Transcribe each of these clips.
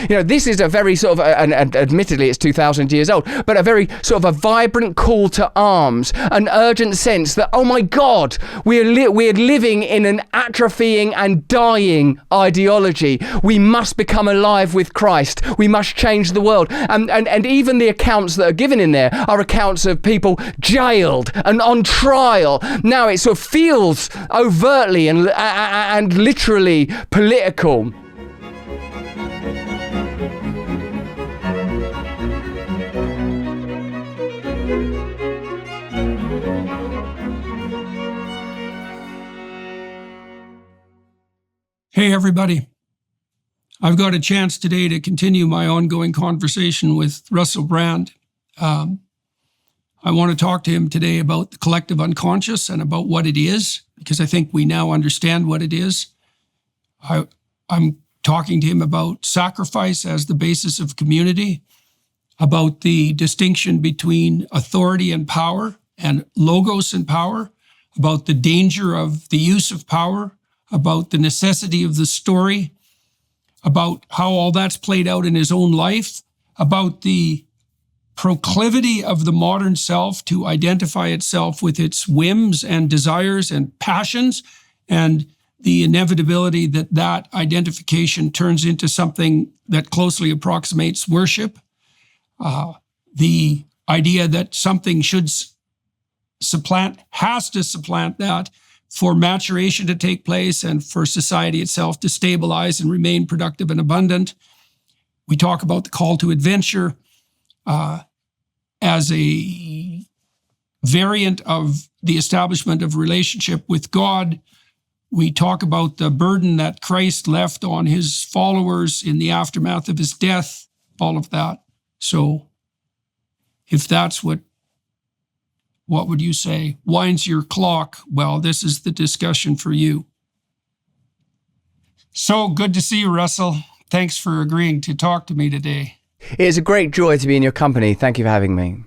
this is a very sort of, and admittedly it's 2,000 years old, but a very sort of a vibrant call to arms, an urgent sense that, oh my God, we're living in an atrophying and dying ideology. We must become alive with Christ. We must change the world. And even the accounts that are given in there are accounts of people jailed and on trial. Now it sort of feels overtly and literally political. Hey, everybody. I've got a chance today to continue my ongoing conversation with Russell Brand. I want to talk to him today about the collective unconscious and about what it is, because I think we now understand what it is. I'm talking to him about sacrifice as the basis of community, about the distinction between authority and power and logos and power, about the danger of the use of power, about the necessity of the story, about how all that's played out in his own life, about the proclivity of the modern self to identify itself with its whims and desires and passions, and the inevitability that that identification turns into something that closely approximates worship, the idea that something has to supplant that for maturation to take place and for society itself to stabilize and remain productive and abundant. We talk about the call to adventure as a variant of the establishment of relationship with God. We talk about the burden that Christ left on his followers in the aftermath of his death, all of that. So if that's what would you say? Winds your clock. Well, this is the discussion for you. So good to see you, Russell. Thanks for agreeing to talk to me today. It is a great joy to be in your company. Thank you for having me.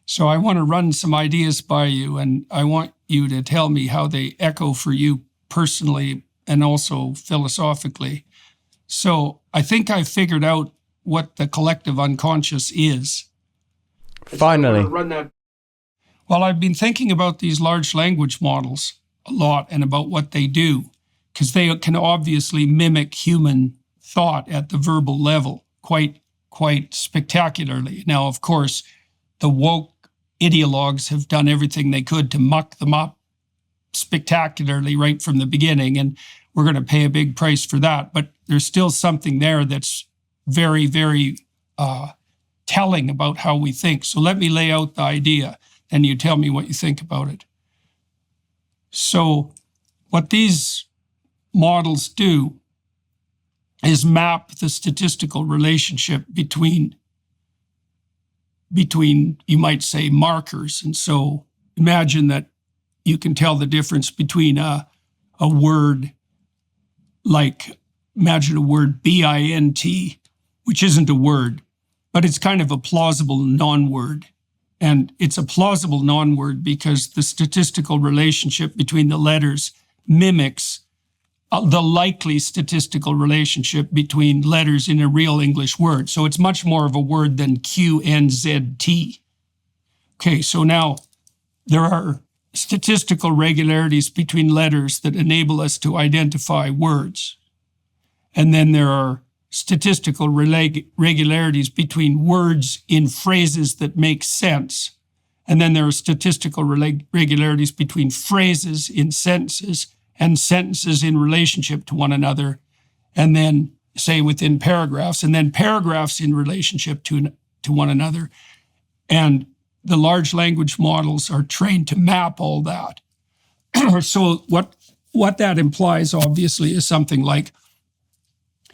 So I want to run some ideas by you, and I want you to tell me how they echo for you personally and also philosophically. So I think I figured out what the collective unconscious is. Finally. Well, I've been thinking about these large language models a lot and about what they do, because they can obviously mimic human thought at the verbal level quite spectacularly. Now, of course, the woke ideologues have done everything they could to muck them up spectacularly right from the beginning, and we're going to pay a big price for that. But there's still something there that's very, very telling about how we think. So let me lay out the idea, and you tell me what you think about it. So what these models do is map the statistical relationship between you might say, markers. And so imagine that you can tell the difference between a word like, imagine a word BINT, which isn't a word, but it's kind of a plausible non-word. And it's a plausible non-word because the statistical relationship between the letters mimics the likely statistical relationship between letters in a real English word. So it's much more of a word than QNZT. Okay, so now there are statistical regularities between letters that enable us to identify words. And then there are statistical regularities between words in phrases that make sense. And then there are statistical regularities between phrases in sentences and sentences in relationship to one another. And then, say, within paragraphs, and then paragraphs in relationship to one another. And the large language models are trained to map all that. So what that implies, obviously, is something like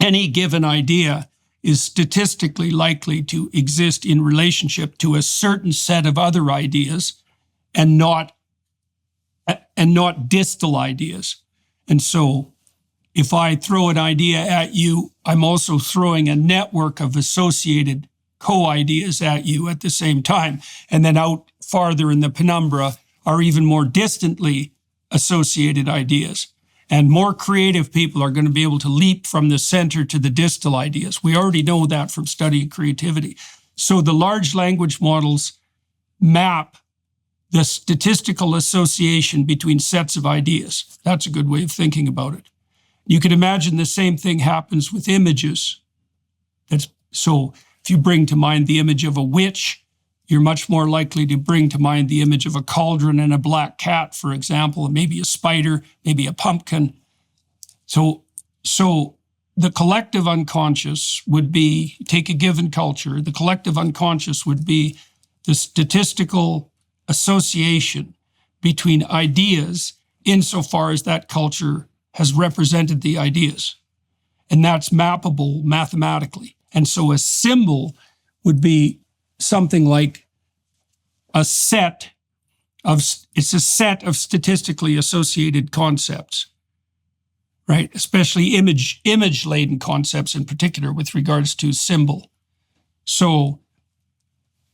any given idea is statistically likely to exist in relationship to a certain set of other ideas and not distal ideas. And so if I throw an idea at you, I'm also throwing a network of associated co-ideas at you at the same time. And then out farther in the penumbra are even more distantly associated ideas. And more creative people are going to be able to leap from the center to the distal ideas. We already know that from studying creativity. So the large language models map the statistical association between sets of ideas. That's a good way of thinking about it. You can imagine the same thing happens with images. So if you bring to mind the image of a witch, you're much more likely to bring to mind the image of a cauldron and a black cat, for example, and maybe a spider, maybe a pumpkin. So the collective unconscious would be, take a given culture, the collective unconscious would be the statistical association between ideas insofar as that culture has represented the ideas. And that's mappable mathematically. And so a symbol would be something like it's a set of statistically associated concepts, right? Especially image-laden concepts in particular with regards to symbol. So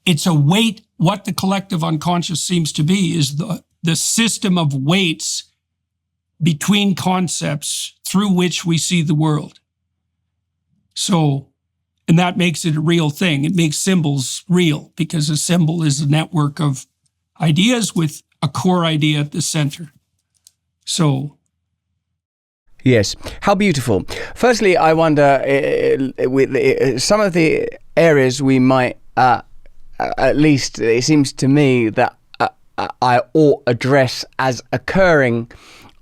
it's a weight. What the collective unconscious seems to be is the system of weights between concepts through which we see the world. So, and that makes it a real thing. It makes symbols real because a symbol is a network of ideas with a core idea at the center. So, yes, how beautiful. Firstly, I wonder, with some of the areas we might, at least it seems to me that I ought address as occurring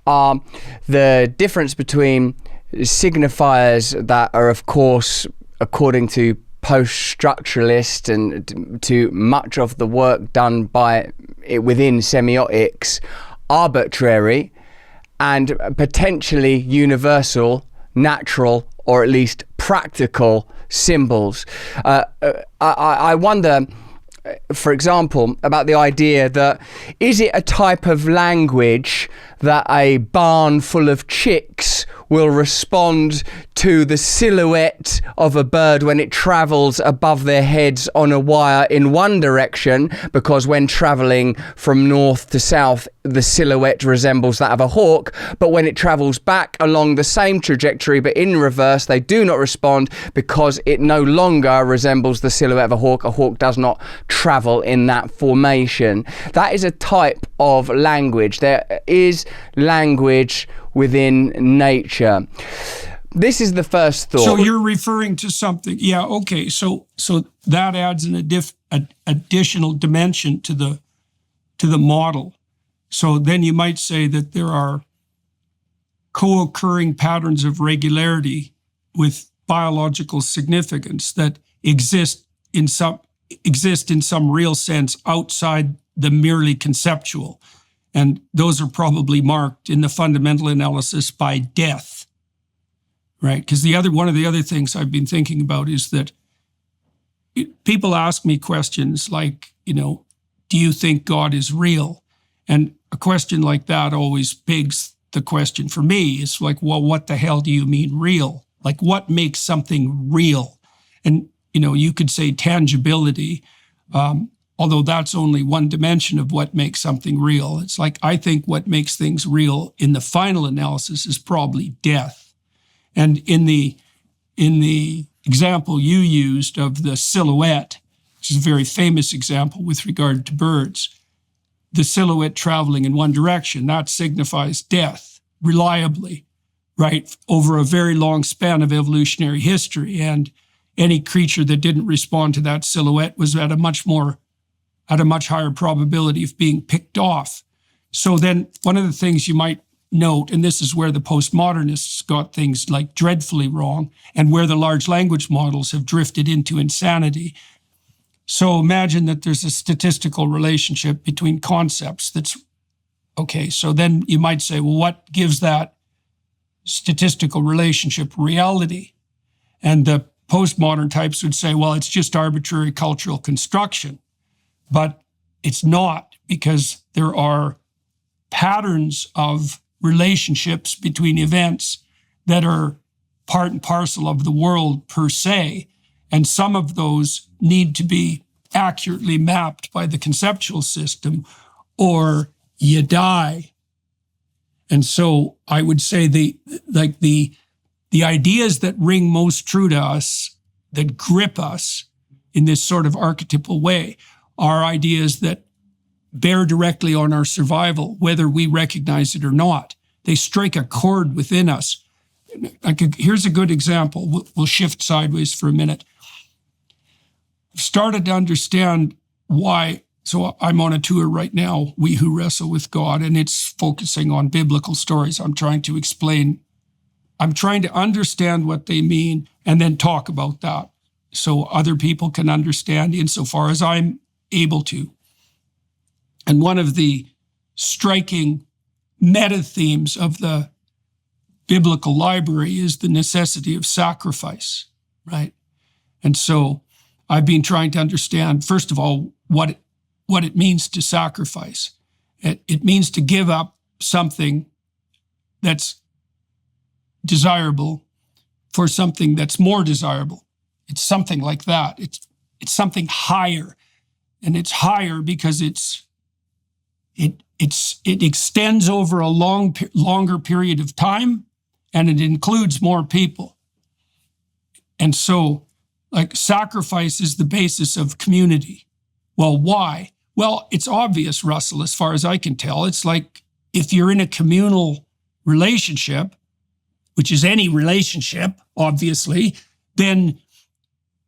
are the difference between signifiers that are, of course, according to post-structuralists and to much of the work done by within semiotics, arbitrary and potentially universal, natural, or at least practical symbols. I wonder, for example, about the idea that is it a type of language that a barn full of chicks will respond to the silhouette of a bird when it travels above their heads on a wire in one direction, because when traveling from north to south, the silhouette resembles that of a hawk, but when it travels back along the same trajectory but in reverse, they do not respond because it no longer resembles the silhouette of a hawk. A hawk does not travel in that formation. That is a type of language. There is language within nature. This is the first thought. So you're referring to something. Yeah, okay. So that adds an additional dimension to the model. So then you might say that there are co-occurring patterns of regularity with biological significance that exist in some real sense outside the merely conceptual. And those are probably marked in the fundamental analysis by death, right? Because one of the other things I've been thinking about is that people ask me questions like, do you think God is real? And a question like that always begs the question for me. It's like, well, what the hell do you mean real? Like, what makes something real? And, you could say tangibility, although that's only one dimension of what makes something real. It's like, I think what makes things real in the final analysis is probably death. And in the example you used of the silhouette, which is a very famous example with regard to birds, the silhouette traveling in one direction, that signifies death reliably, right, over a very long span of evolutionary history. And any creature that didn't respond to that silhouette was at a much higher probability of being picked off. So then one of the things you might note, and this is where the postmodernists got things like dreadfully wrong and where the large language models have drifted into insanity. So imagine that there's a statistical relationship between concepts that's, okay, so then you might say, well, what gives that statistical relationship reality? And the postmodern types would say, well, it's just arbitrary cultural construction. But it's not, because there are patterns of relationships between events that are part and parcel of the world per se. And some of those need to be accurately mapped by the conceptual system, or you die. And so I would say the ideas that ring most true to us, that grip us in this sort of archetypal way, are ideas that bear directly on our survival, whether we recognize it or not. They strike a chord within us. Here's a good example. We'll shift sideways for a minute. I've started to understand why. So I'm on a tour right now, We Who Wrestle with God, and it's focusing on biblical stories. I'm trying to understand what they mean and then talk about that so other people can understand insofar as I'm able to. And one of the striking meta themes of the biblical library is the necessity of sacrifice, right? And so I've been trying to understand, first of all, what it means to sacrifice. It means to give up something that's desirable for something that's more desirable. It's something like that. It's something higher, and it's higher because it extends over a longer period of time, and it includes more people. And so, like, sacrifice is the basis of community. Well, why? Well, it's obvious, Russell, as far as I can tell. It's like if you're in a communal relationship, which is any relationship, obviously, then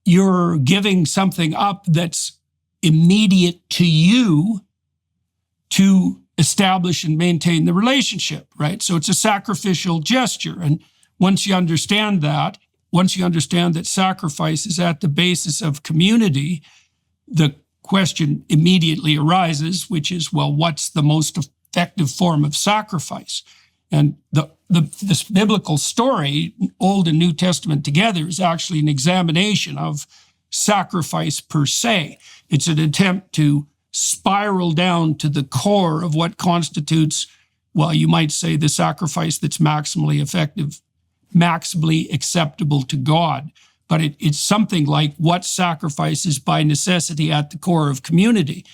you're giving something up that's immediate to you to establish and maintain the relationship, right? So it's a sacrificial gesture. And once you understand that sacrifice is at the basis of community, the question immediately arises, which is, well, what's the most effective form of sacrifice? And this biblical story, Old and New Testament together, is actually an examination of sacrifice per se. It's an attempt to spiral down to the core of what constitutes, well, you might say, the sacrifice that's maximally effective, maximally acceptable to God. But it's something like what sacrifice is by necessity at the core of community.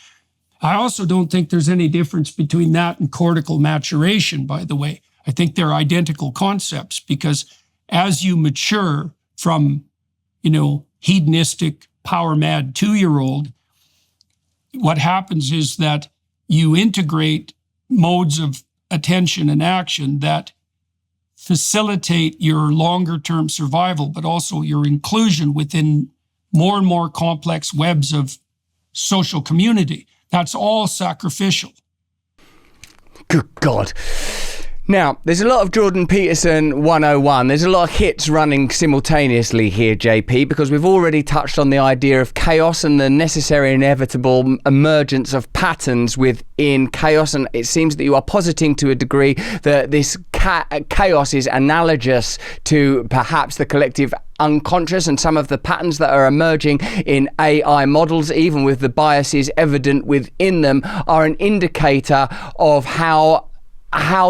I also don't think there's any difference between that and cortical maturation, by the way. I think they're identical concepts, because as you mature from, hedonistic, power-mad 2-year-old, what happens is that you integrate modes of attention and action that facilitate your longer-term survival, but also your inclusion within more and more complex webs of social community. That's all sacrificial. Good God. Now, there's a lot of Jordan Peterson 101. There's a lot of hits running simultaneously here, JP, because we've already touched on the idea of chaos and the necessary inevitable emergence of patterns within chaos. And it seems that you are positing to a degree that this chaos is analogous to perhaps the collective unconscious, and some of the patterns that are emerging in AI models, even with the biases evident within them, are an indicator of how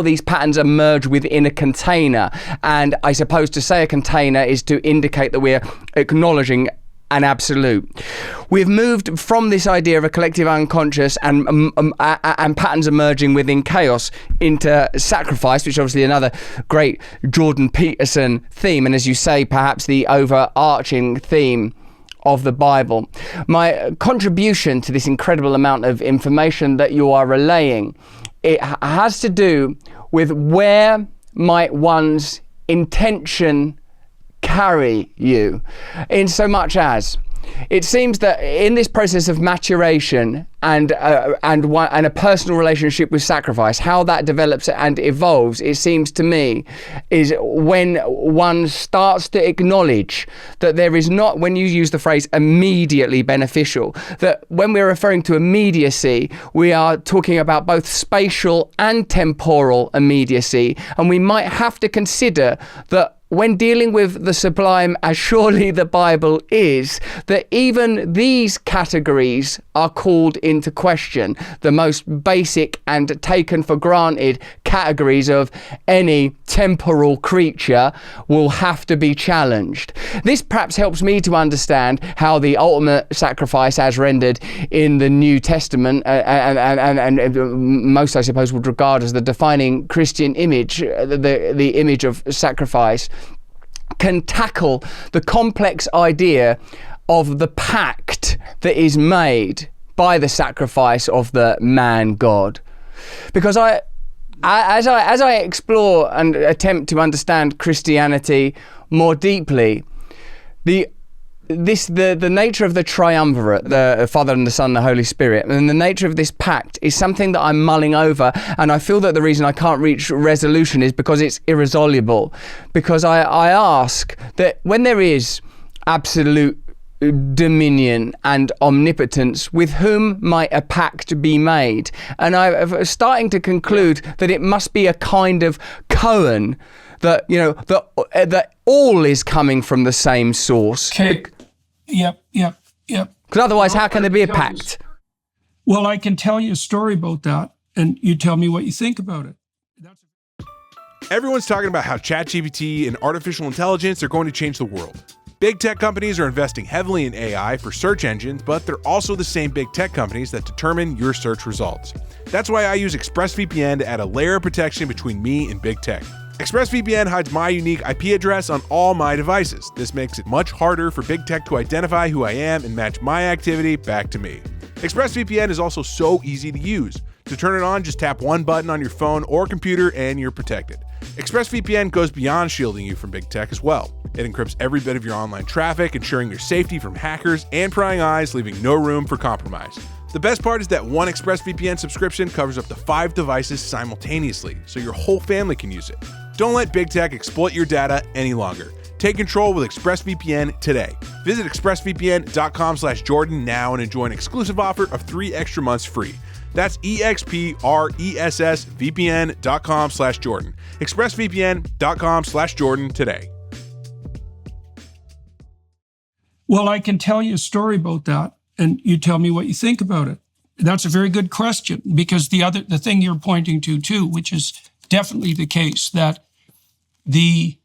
these patterns emerge within a container. And I suppose to say a container is to indicate that we're acknowledging an absolute. We've moved from this idea of a collective unconscious and patterns emerging within chaos into sacrifice, which is obviously another great Jordan Peterson theme, and as you say, perhaps the overarching theme of the Bible. My contribution to this incredible amount of information that you are relaying, it has to do with where might one's intention carry you, in so much as it seems that in this process of maturation and a personal relationship with sacrifice, how that develops and evolves, it seems to me, is when one starts to acknowledge that there is not, when you use the phrase immediately beneficial, that when we're referring to immediacy, we are talking about both spatial and temporal immediacy, and we might have to consider that when dealing with the sublime, as surely the Bible is, that even these categories are called into question. The most basic and taken for granted categories of any temporal creature will have to be challenged. This perhaps helps me to understand how the ultimate sacrifice as rendered in the New Testament and most, I suppose, would regard as the defining Christian image, the image of sacrifice, can tackle the complex idea of the pact that is made by the sacrifice of the man God. Because as I explore and attempt to understand Christianity more deeply, the nature of the triumvirate, the Father and the Son and the Holy Spirit, and the nature of this pact is something that I'm mulling over, and I feel that the reason I can't reach resolution is because it's irresoluble. Because I ask that when there is absolute dominion and omnipotence, with whom might a pact be made? And I'm starting to conclude that it must be a kind of koan, that, you know, that all is coming from the same source. Okay. Yep. Because otherwise, how can there be a pact? Well, I can tell you a story about that, and you tell me what you think about it. Everyone's talking about how ChatGPT and artificial intelligence are going to change the world. Big tech companies are investing heavily in AI for search engines, but they're also the same big tech companies that determine your search results. That's why I use ExpressVPN to add a layer of protection between me and big tech. ExpressVPN hides my unique IP address on all my devices. This makes it much harder for big tech to identify who I am and match my activity back to me. ExpressVPN is also so easy to use. To turn it on, just tap one button on your phone or computer and you're protected. ExpressVPN goes beyond shielding you from big tech as well. It encrypts every bit of your online traffic, ensuring your safety from hackers and prying eyes, leaving no room for compromise. The best part is that one ExpressVPN subscription covers up to 5 devices simultaneously, so your whole family can use it. Don't let big tech exploit your data any longer. Take control with ExpressVPN today. Visit expressvpn.com/Jordan now and enjoy an exclusive offer of 3 extra months free. That's expressvpn.com/Jordan. expressvpn.com/Jordan today. Well, I can tell you a story about that, and you tell me what you think about it. That's a very good question, because the thing you're pointing to too, which is definitely the case, that the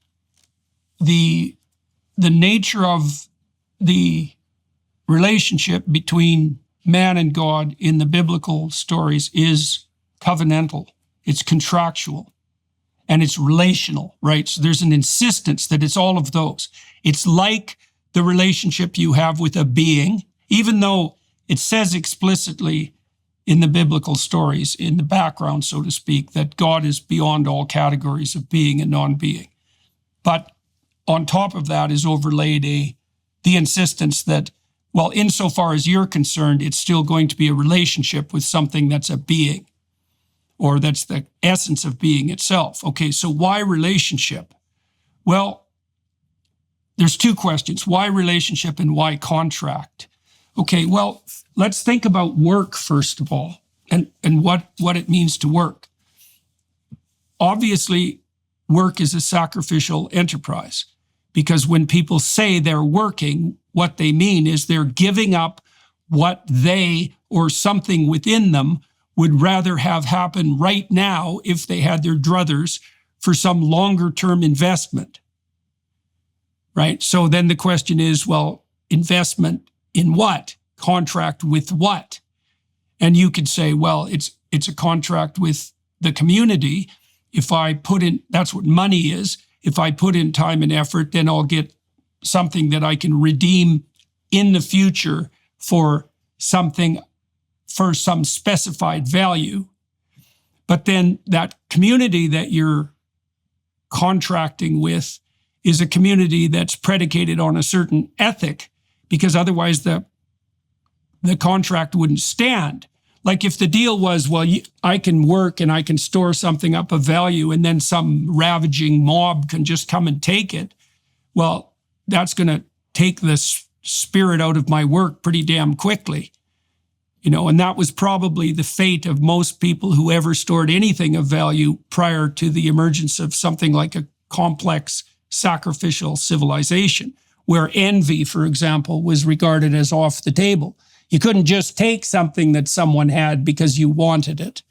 nature of the relationship between man and God in the biblical stories is covenantal, it's contractual, and it's relational, right? So there's an insistence that it's all of those. It's like the relationship you have with a being, even though it says explicitly in the biblical stories, in the background, so to speak, that God is beyond all categories of being and non-being. But on top of that is overlaid the insistence that, well, insofar as you're concerned, it's still going to be a relationship with something that's a being, or that's the essence of being itself. Okay, so why relationship? Well, there's 2 questions. Why relationship and why contract? Okay, well, let's think about work first of all, and what it means to work. Obviously, work is a sacrificial enterprise, because when people say they're working, what they mean is they're giving up what they or something within them would rather have happen right now if they had their druthers for some longer term investment. Right? So then the question is, well, investment in what? Contract with what? And you could say, well, it's a contract with the community. If I put in, that's what money is. If I put in time and effort, then I'll get something that I can redeem in the future for something, for some specified value. But then that community that you're contracting with is a community that's predicated on a certain ethic, because otherwise the contract wouldn't stand. Like if the deal was, well, I can work and I can store something up of value and then some ravaging mob can just come and take it, well, that's going to take the spirit out of my work pretty damn quickly. You know, and that was probably the fate of most people who ever stored anything of value prior to the emergence of something like a complex sacrificial civilization, where envy, for example, was regarded as off the table. You couldn't just take something that someone had because you wanted it.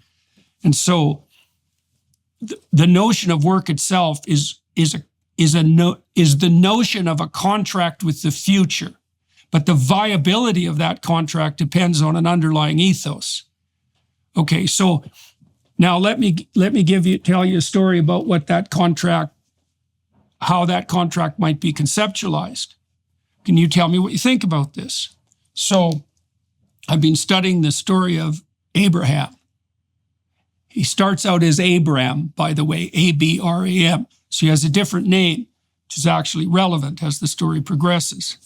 And so the notion of work itself is the notion of a contract with the future. But the viability of that contract depends on an underlying ethos. Okay, so now let me tell you a story about what that contract, how that contract might be conceptualized. Can you tell me what you think about this? So I've been studying the story of Abraham. He starts out as Abram, by the way, Abram. So he has a different name, which is actually relevant as the story progresses.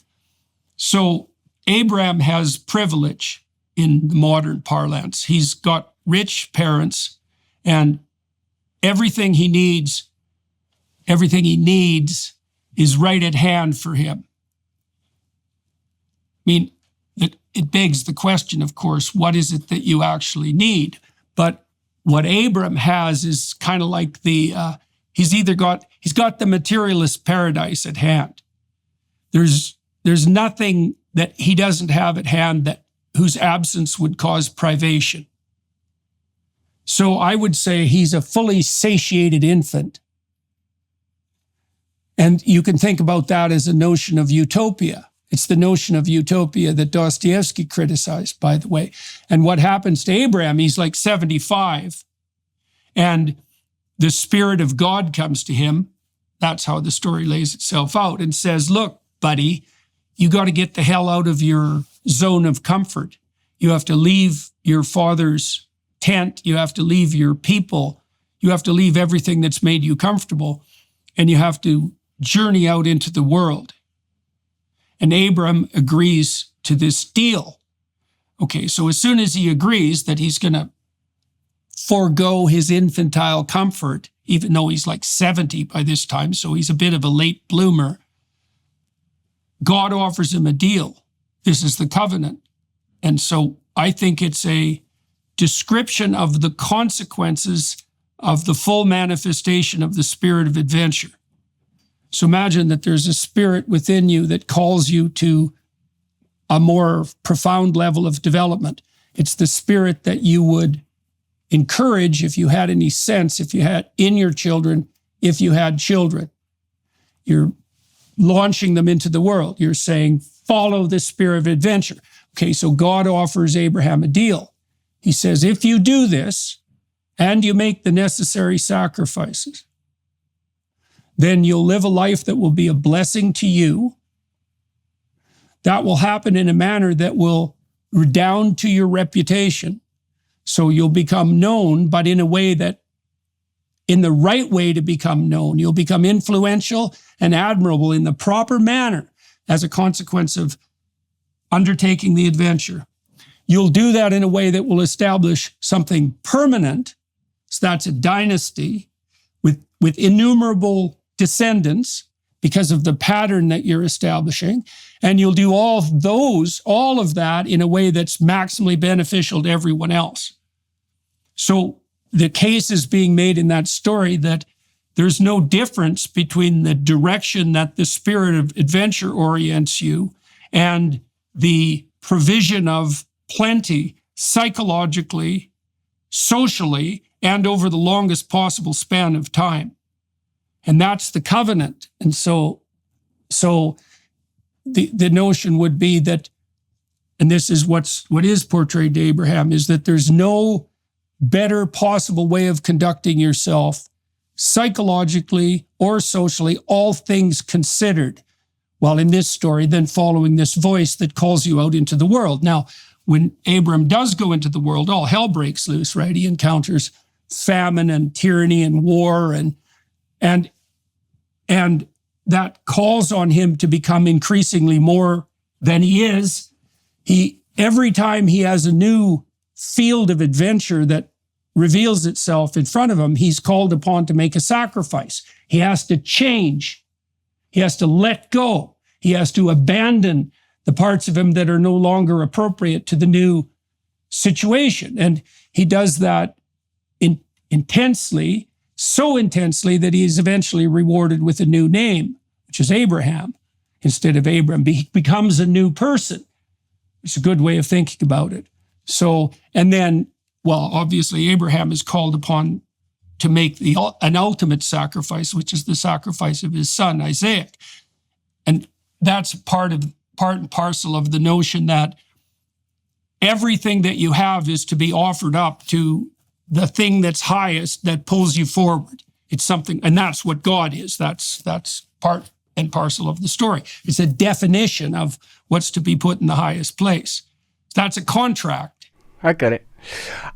So Abram has privilege in the modern parlance. He's got rich parents, and everything he needs is right at hand for him. I mean, it begs the question, of course, what is it that you actually need? But what Abram has is kind of like he's got the materialist paradise at hand. There's nothing that he doesn't have at hand whose absence would cause privation. So I would say he's a fully satiated infant. And you can think about that as a notion of utopia. It's the notion of utopia that Dostoevsky criticized, by the way. And what happens to Abraham, he's like 75, and the Spirit of God comes to him. That's how the story lays itself out, and says, look, buddy, you got to get the hell out of your zone of comfort. You have to leave your father's tent. You have to leave your people. You have to leave everything that's made you comfortable, and you have to journey out into the world. And Abram agrees to this deal. Okay, so as soon as he agrees that he's going to forego his infantile comfort, even though he's like 70 by this time, so he's a bit of a late bloomer, God offers him a deal. This is the covenant. And so I think it's a description of the consequences of the full manifestation of the spirit of adventure. So imagine that there's a spirit within you that calls you to a more profound level of development. It's the spirit that you would encourage if you had any sense, if you had in your children, if you had children. You're launching them into the world. You're saying, follow the spirit of adventure. Okay, so God offers Abraham a deal. He says, if you do this and you make the necessary sacrifices, then you'll live a life that will be a blessing to you. That will happen in a manner that will redound to your reputation. So you'll become known, but in a way that, in the right way to become known. You'll become influential and admirable in the proper manner as a consequence of undertaking the adventure. You'll do that in a way that will establish something permanent. So that's a dynasty with innumerable descendants because of the pattern that you're establishing. And you'll do all of that in a way that's maximally beneficial to everyone else. So the case is being made in that story that there's no difference between the direction that the spirit of adventure orients you and the provision of plenty psychologically, socially, and over the longest possible span of time. And that's the covenant. And so the notion would be that, and this is what is portrayed to Abraham, is that there's no better possible way of conducting yourself psychologically or socially, all things considered, while in this story, then following this voice that calls you out into the world. Now, when Abram does go into the world, all hell breaks loose, right? He encounters famine and tyranny and war, and that calls on him to become increasingly more than he is. Every time he has a new field of adventure that reveals itself in front of him, he's called upon to make a sacrifice. He has to change. He has to let go. He has to abandon the parts of him that are no longer appropriate to the new situation. And he does that intensely, so intensely that he is eventually rewarded with a new name, which is Abraham, instead of Abram. He becomes a new person. It's a good way of thinking about it. So, and then, well, obviously Abraham is called upon to make an ultimate sacrifice, which is the sacrifice of his son, Isaac. And that's part and parcel of the notion that everything that you have is to be offered up to the thing that's highest that pulls you forward. It's something, and that's what God is. That's part and parcel of the story. It's a definition of what's to be put in the highest place. That's a contract. I get it.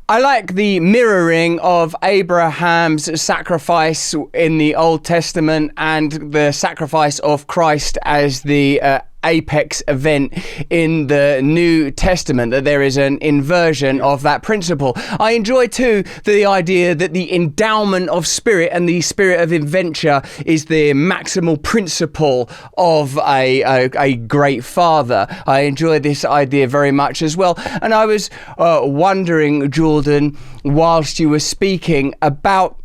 I like the mirroring of Abraham's sacrifice in the Old Testament and the sacrifice of Christ as the apex event in the New Testament, that there is an inversion of that principle. I enjoy too the idea that the endowment of spirit and the spirit of adventure is the maximal principle of a great father. I enjoy this idea very much as well. And I was wondering, Jordan, whilst you were speaking about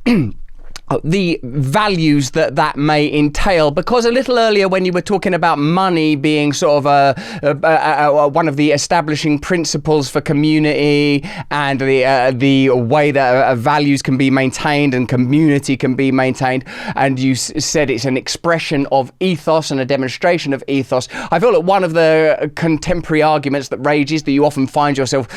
the values that may entail, because a little earlier when you were talking about money being sort of one of the establishing principles for community and the way that values can be maintained and community can be maintained, and you said it's an expression of ethos and a demonstration of ethos. I feel that one of the contemporary arguments that rages, that you often find yourself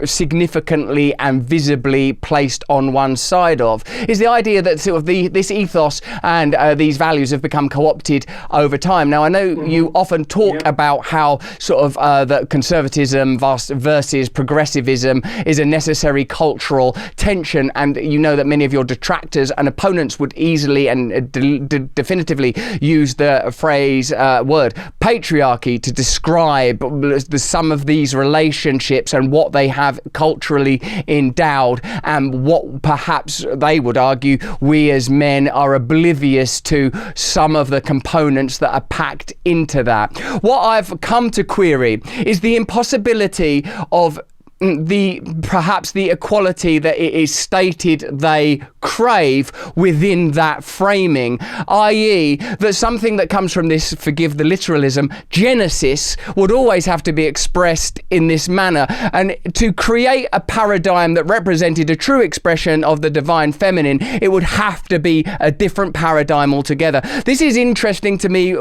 significantly and visibly placed on one side of, is the idea that sort of this ethos and these values have become co-opted over time. Now, I know you often talk about how sort of that conservatism versus progressivism is a necessary cultural tension, and you know that many of your detractors and opponents would easily and definitively use the word patriarchy to describe some of these relationships and what they have culturally endowed, and what perhaps they would argue we as men are oblivious to some of the components that are packed into that. What I've come to query is the impossibility of perhaps the equality that it is stated they crave within that framing, i.e. that something that comes from this, forgive the literalism, Genesis, would always have to be expressed in this manner. And to create a paradigm that represented a true expression of the divine feminine, it would have to be a different paradigm altogether. This is interesting to me,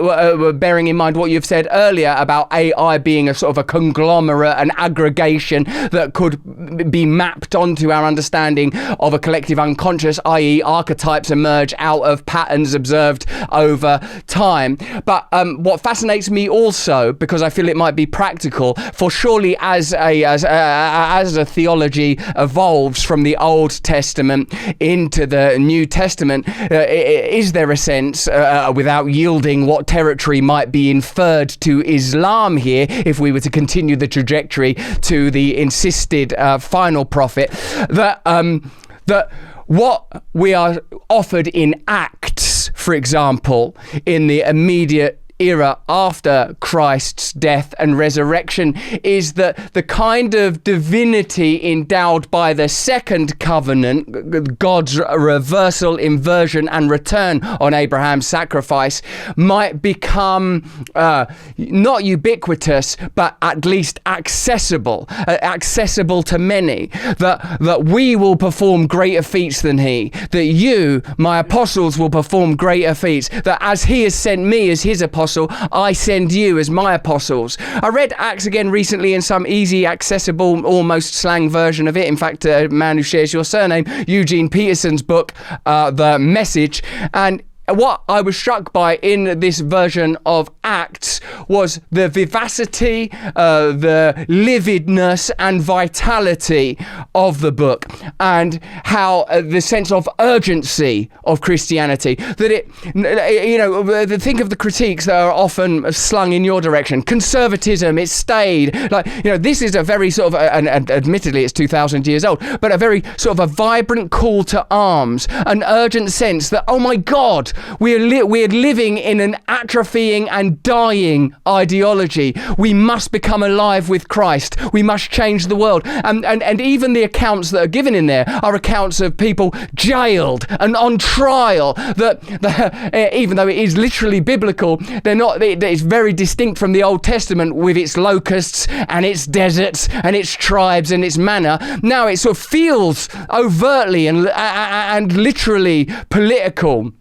bearing in mind what you've said earlier about AI being a sort of a conglomerate, an aggregation that could be mapped onto our understanding of a collective unconscious, i.e. archetypes emerge out of patterns observed over time. But what fascinates me also, because I feel it might be practical, for surely as a theology evolves from the Old Testament into the New Testament, is there a sense, without yielding what territory might be inferred to Islam here, if we were to continue the trajectory to the insisted final prophet, that what we are offered in Acts, for example, in the immediate era after Christ's death and resurrection, is that the kind of divinity endowed by the second covenant, God's reversal, inversion and return on Abraham's sacrifice, might become not ubiquitous, but at least accessible to many, that we will perform greater feats than he, that you, my apostles, will perform greater feats, that as he has sent me as his apostle, I send you as my apostles. I read Acts again recently in some easy, accessible, almost slang version of it. In fact, a man who shares your surname, Eugene Peterson's book, The Message, and what I was struck by in this version of Acts was the vivacity, the lividness and vitality of the book, and how the sense of urgency of Christianity, that it, think of the critiques that are often slung in your direction. Conservatism, it's stayed. This is a very sort of, and admittedly it's 2,000 years old, but a very sort of a vibrant call to arms, an urgent sense that, oh my God, we're living in an atrophying and dying ideology. We must become alive with Christ. We must change the world. And even the accounts that are given in there are accounts of people jailed and on trial, even though it is literally biblical, it's very distinct from the Old Testament with its locusts and its deserts and its tribes and its manna. Now it sort of feels overtly and literally political.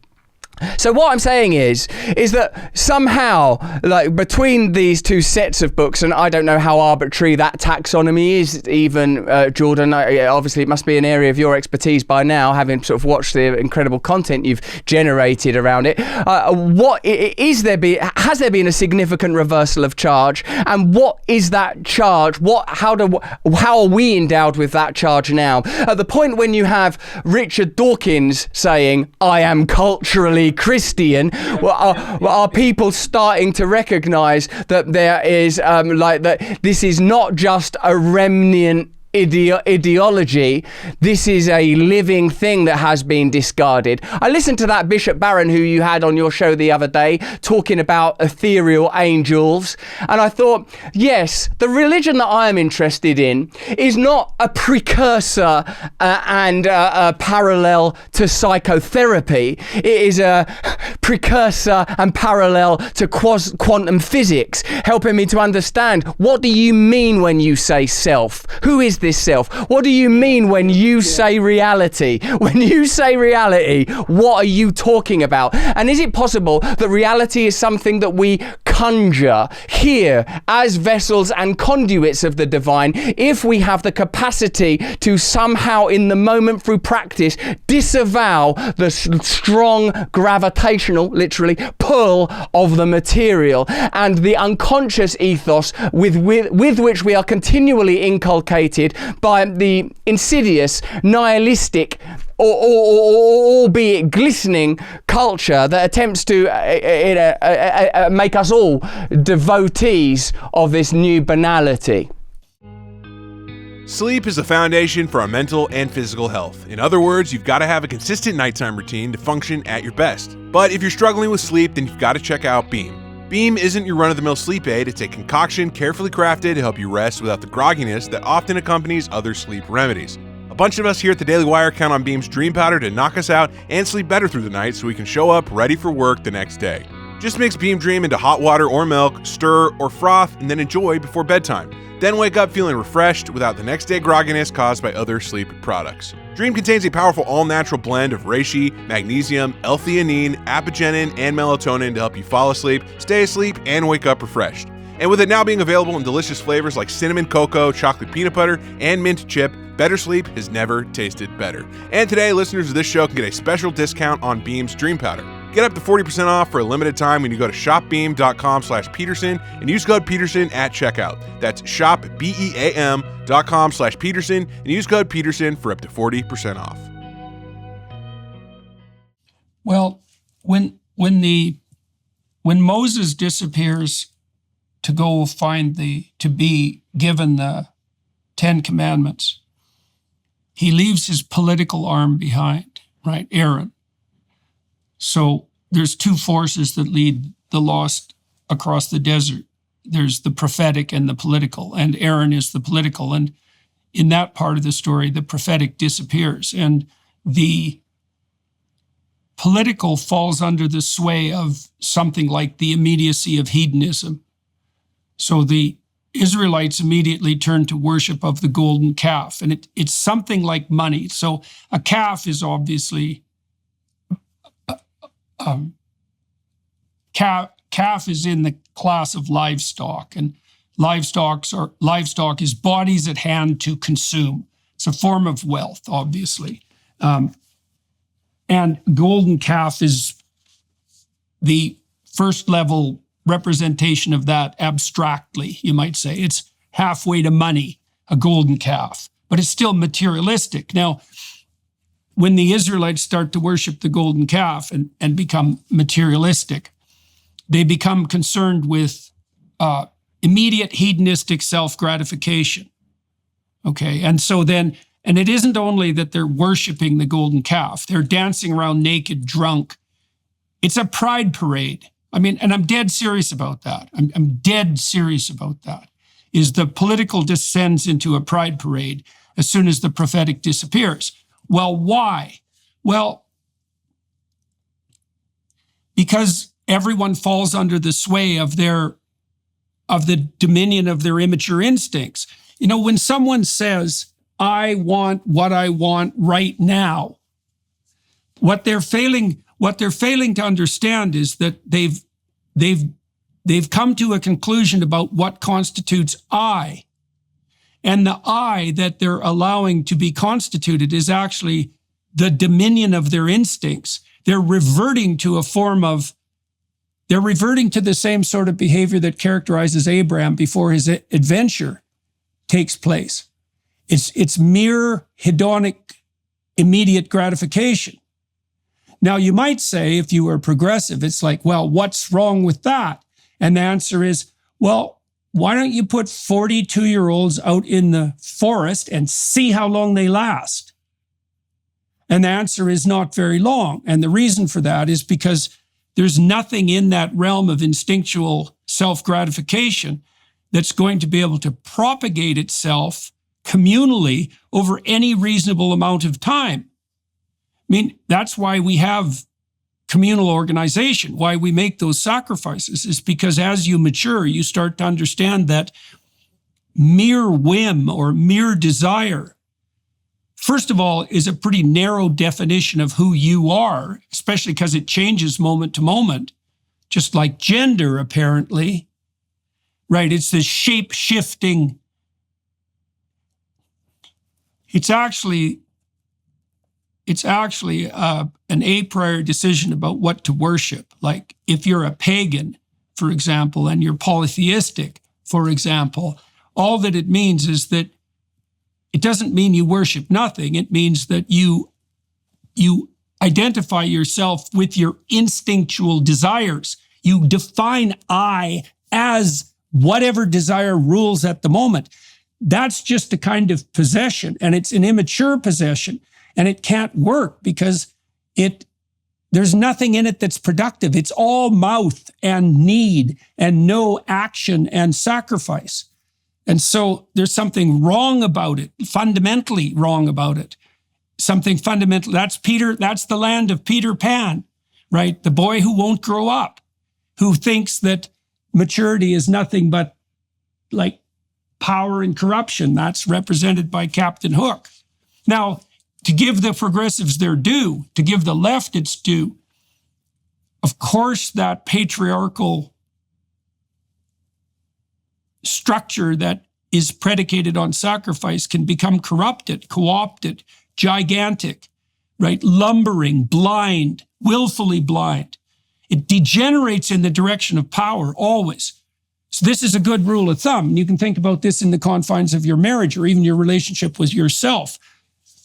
So what I'm saying is that somehow, like, between these two sets of books, and I don't know how arbitrary that taxonomy is even, Jordan, obviously it must be an area of your expertise by now, having sort of watched the incredible content you've generated around it. Has there been a significant reversal of charge? And what is that charge? How are we endowed with that charge now? At the point when you have Richard Dawkins saying, "I am culturally Christian," are people starting to recognize that there is that this is not just a remnant ideology, this is a living thing that has been discarded. I listened to that Bishop Barron who you had on your show the other day talking about ethereal angels, and I thought, yes, the religion that I am interested in is not a precursor and a parallel to psychotherapy. It is a precursor and parallel to quantum physics, helping me to understand, what do you mean when you say self? Who is this self? What do you mean when you say reality? When you say reality, what are you talking about? And is it possible that reality is something that we conjure here as vessels and conduits of the divine, if we have the capacity to somehow in the moment through practice disavow the strong gravitational, literally, pull of the material and the unconscious ethos with which we are continually inculcated by the insidious, nihilistic, albeit glistening culture that attempts to make us all devotees of this new banality. Sleep is the foundation for our mental and physical health. In other words, you've got to have a consistent nighttime routine to function at your best. But if you're struggling with sleep, then you've got to check out Beam. Beam isn't your run-of-the-mill sleep aid. It's a concoction carefully crafted to help you rest without the grogginess that often accompanies other sleep remedies. A bunch of us here at the Daily Wire count on Beam's Dream Powder to knock us out and sleep better through the night so we can show up ready for work the next day. Just mix Beam Dream into hot water or milk, stir or froth, and then enjoy before bedtime. Then wake up feeling refreshed without the next day grogginess caused by other sleep products. Dream contains a powerful all-natural blend of reishi, magnesium, L-theanine, apigenin, and melatonin to help you fall asleep, stay asleep, and wake up refreshed. And with it now being available in delicious flavors like cinnamon cocoa, chocolate peanut butter, and mint chip, better sleep has never tasted better. And today, listeners of this show can get a special discount on Beam's Dream Powder. Get up to 40% off for a limited time when you go to shopbeam.com/Peterson and use code Peterson at checkout. That's shopbeam.com/Peterson and use code Peterson for up to 40% off. Well, when Moses disappears to go find to be given the 10 Commandments, he leaves his political arm behind, right? Aaron. So there's two forces that lead the lost across the desert. There's the prophetic and the political, and Aaron is the political. And in that part of the story, the prophetic disappears, and the political falls under the sway of something like the immediacy of hedonism. So the Israelites immediately turn to worship of the golden calf, and it's something like money. So a calf is obviously calf is in the class of livestock, and livestock is bodies at hand to consume. It's a form of wealth, obviously. And golden calf is the first level representation of that abstractly, you might say. It's halfway to money, a golden calf, but it's still materialistic. Now, when the Israelites start to worship the golden calf and become materialistic, they become concerned with immediate hedonistic self-gratification. Okay, and so then, and it isn't only that they're worshiping the golden calf, they're dancing around naked, drunk, It's a pride parade. I mean, and I'm dead serious about that. I'm dead serious about that. Is the political descends into a pride parade as soon as the prophetic disappears. Well, why? Well, because everyone falls under the sway of the dominion of their immature instincts. You know, when someone says, I want what I want right now, what they're failing to understand is that they've come to a conclusion about what constitutes I. And the I that they're allowing to be constituted is actually the dominion of their instincts. They're reverting to the same sort of behavior that characterizes Abram before his adventure takes place. It's mere hedonic immediate gratification. Now, you might say, if you were progressive, it's like, well, what's wrong with that? And the answer is, well, why don't you put 42-year-olds out in the forest and see how long they last? And the answer is not very long. And the reason for that is because there's nothing in that realm of instinctual self-gratification that's going to be able to propagate itself communally over any reasonable amount of time. I mean, that's why we have communal organization, why we make those sacrifices, is because as you mature, you start to understand that mere whim or mere desire, first of all, is a pretty narrow definition of who you are, especially because it changes moment to moment, just like gender, apparently. Right? It's this shape-shifting. It's actually an a priori decision about what to worship. Like if you're a pagan, for example, and you're polytheistic, for example, all that it means is that it doesn't mean you worship nothing. It means that you identify yourself with your instinctual desires. You define I as whatever desire rules at the moment. That's just a kind of possession, and it's an immature possession, and it can't work because there's nothing in it that's productive. It's all mouth and need and no action and sacrifice. And so there's something wrong about it, fundamentally wrong about it. Something fundamental. That's the land of Peter Pan, right? The boy who won't grow up, who thinks that maturity is nothing but like power and corruption. That's represented by Captain Hook. Now, to give the progressives their due, to give the left its due, of course, that patriarchal structure that is predicated on sacrifice can become corrupted, co-opted, gigantic, right? Lumbering, blind, willfully blind. It degenerates in the direction of power always. So this is a good rule of thumb. And you can think about this in the confines of your marriage or even your relationship with yourself,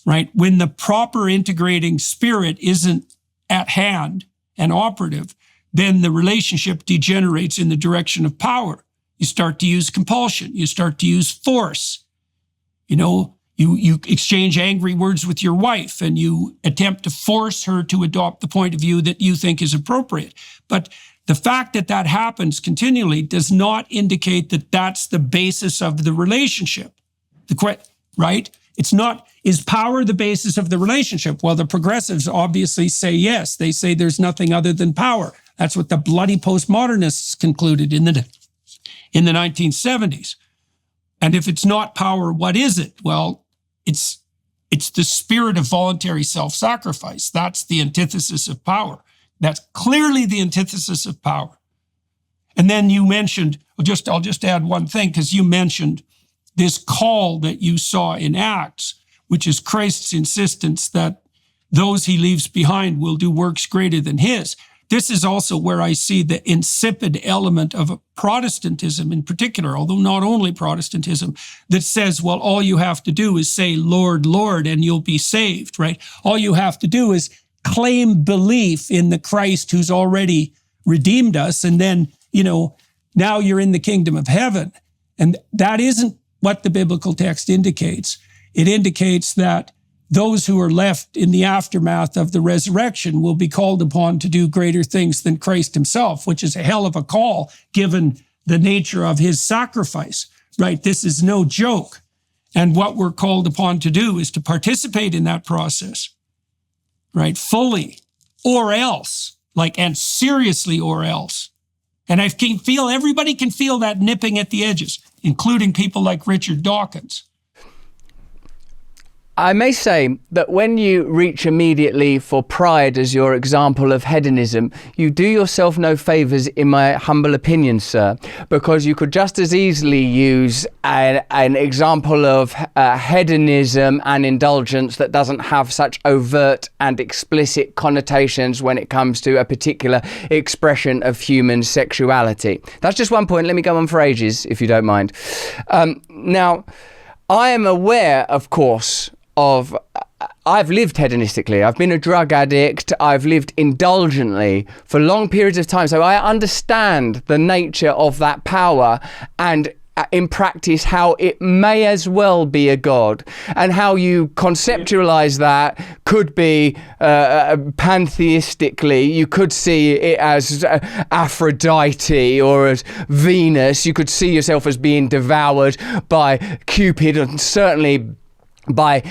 right? When the proper integrating spirit isn't at hand and operative, then the relationship degenerates in the direction of power. You start to use compulsion. You start to use force. You know, you exchange angry words with your wife and you attempt to force her to adopt the point of view that you think is appropriate. But the fact that that happens continually does not indicate that that's the basis of the relationship. Right? It's not, is power the basis of the relationship? Well, the progressives obviously say yes. They say there's nothing other than power. That's what the bloody postmodernists concluded in the 1970s. And if it's not power, what is it? Well, it's the spirit of voluntary self-sacrifice. That's the antithesis of power. That's clearly the antithesis of power. And then you mentioned, I'll just add one thing, because you mentioned this call that you saw in Acts, which is Christ's insistence that those he leaves behind will do works greater than his. This is also where I see the insipid element of Protestantism in particular, although not only Protestantism, that says, well, all you have to do is say, Lord, Lord, and you'll be saved, right? All you have to do is claim belief in the Christ who's already redeemed us, and then, now you're in the kingdom of heaven. And that isn't what the biblical text indicates. It indicates that those who are left in the aftermath of the resurrection will be called upon to do greater things than Christ himself, which is a hell of a call given the nature of his sacrifice, right? This is no joke. And what we're called upon to do is to participate in that process, right? Fully, or else, and seriously, or else. And I can feel, everybody can feel that nipping at the edges, including people like Richard Dawkins. I may say that when you reach immediately for pride as your example of hedonism, you do yourself no favours, in my humble opinion, sir, because you could just as easily use an example of hedonism and indulgence that doesn't have such overt and explicit connotations when it comes to a particular expression of human sexuality. That's just one point. Let me go on for ages, if you don't mind. Now, I am aware, of course, I've lived hedonistically. I've been a drug addict. I've lived indulgently for long periods of time. So I understand the nature of that power and in practice how it may as well be a god, and how you conceptualize that could be pantheistically. You could see it as Aphrodite or as Venus. You could see yourself as being devoured by Cupid, and certainly by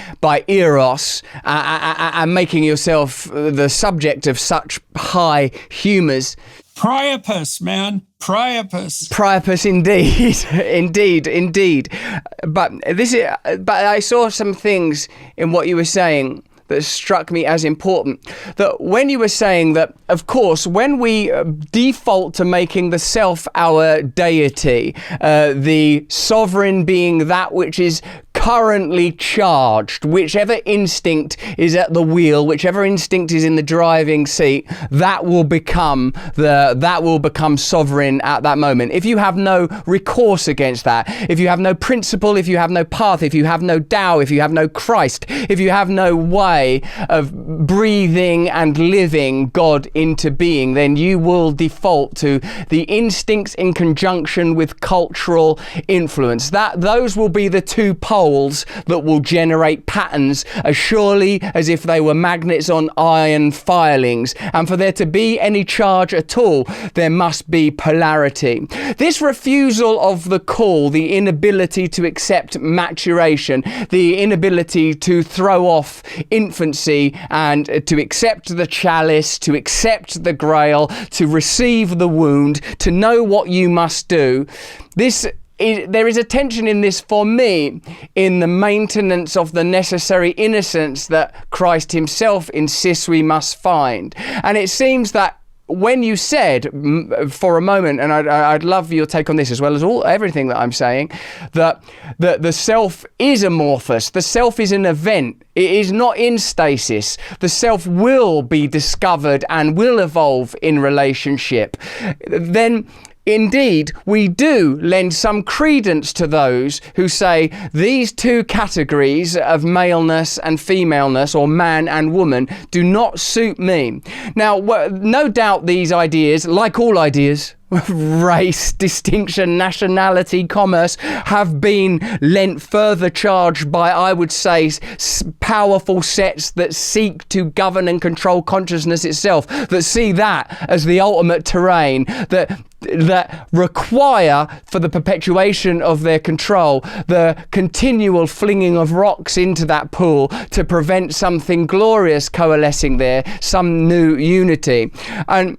Eros, and making yourself the subject of such high humours. Priapus, man. Priapus. Priapus, indeed. indeed. But I saw some things in what you were saying that struck me as important. That when you were saying that, of course, when we default to making the self our deity, the sovereign being that which is currently charged, whichever instinct is at the wheel, whichever instinct is in the driving seat, that will become sovereign at that moment. If you have no recourse against that, if you have no principle, if you have no path, if you have no Tao, if you have no Christ, if you have no way of breathing and living God into being, then you will default to the instincts in conjunction with cultural influence. Those will be the two poles that will generate patterns as surely as if they were magnets on iron filings. And for there to be any charge at all, there must be polarity. This refusal of the call, the inability to accept maturation, the inability to throw off infancy and to accept the chalice, to accept the grail, to receive the wound, to know what you must do, there is a tension in this for me in the maintenance of the necessary innocence that Christ himself insists we must find. And it seems that when you said for a moment, and I'd love your take on this as well as everything that I'm saying, that the self is amorphous, the self is an event, it is not in stasis, the self will be discovered and will evolve in relationship, then indeed, we do lend some credence to those who say these two categories of maleness and femaleness, or man and woman, do not suit me. Now, no doubt these ideas, like all ideas, race, distinction, nationality, commerce, have been lent further charge by, I would say, powerful sets that seek to govern and control consciousness itself, that see that as the ultimate terrain, that require, for the perpetuation of their control, the continual flinging of rocks into that pool to prevent something glorious coalescing there, some new unity. And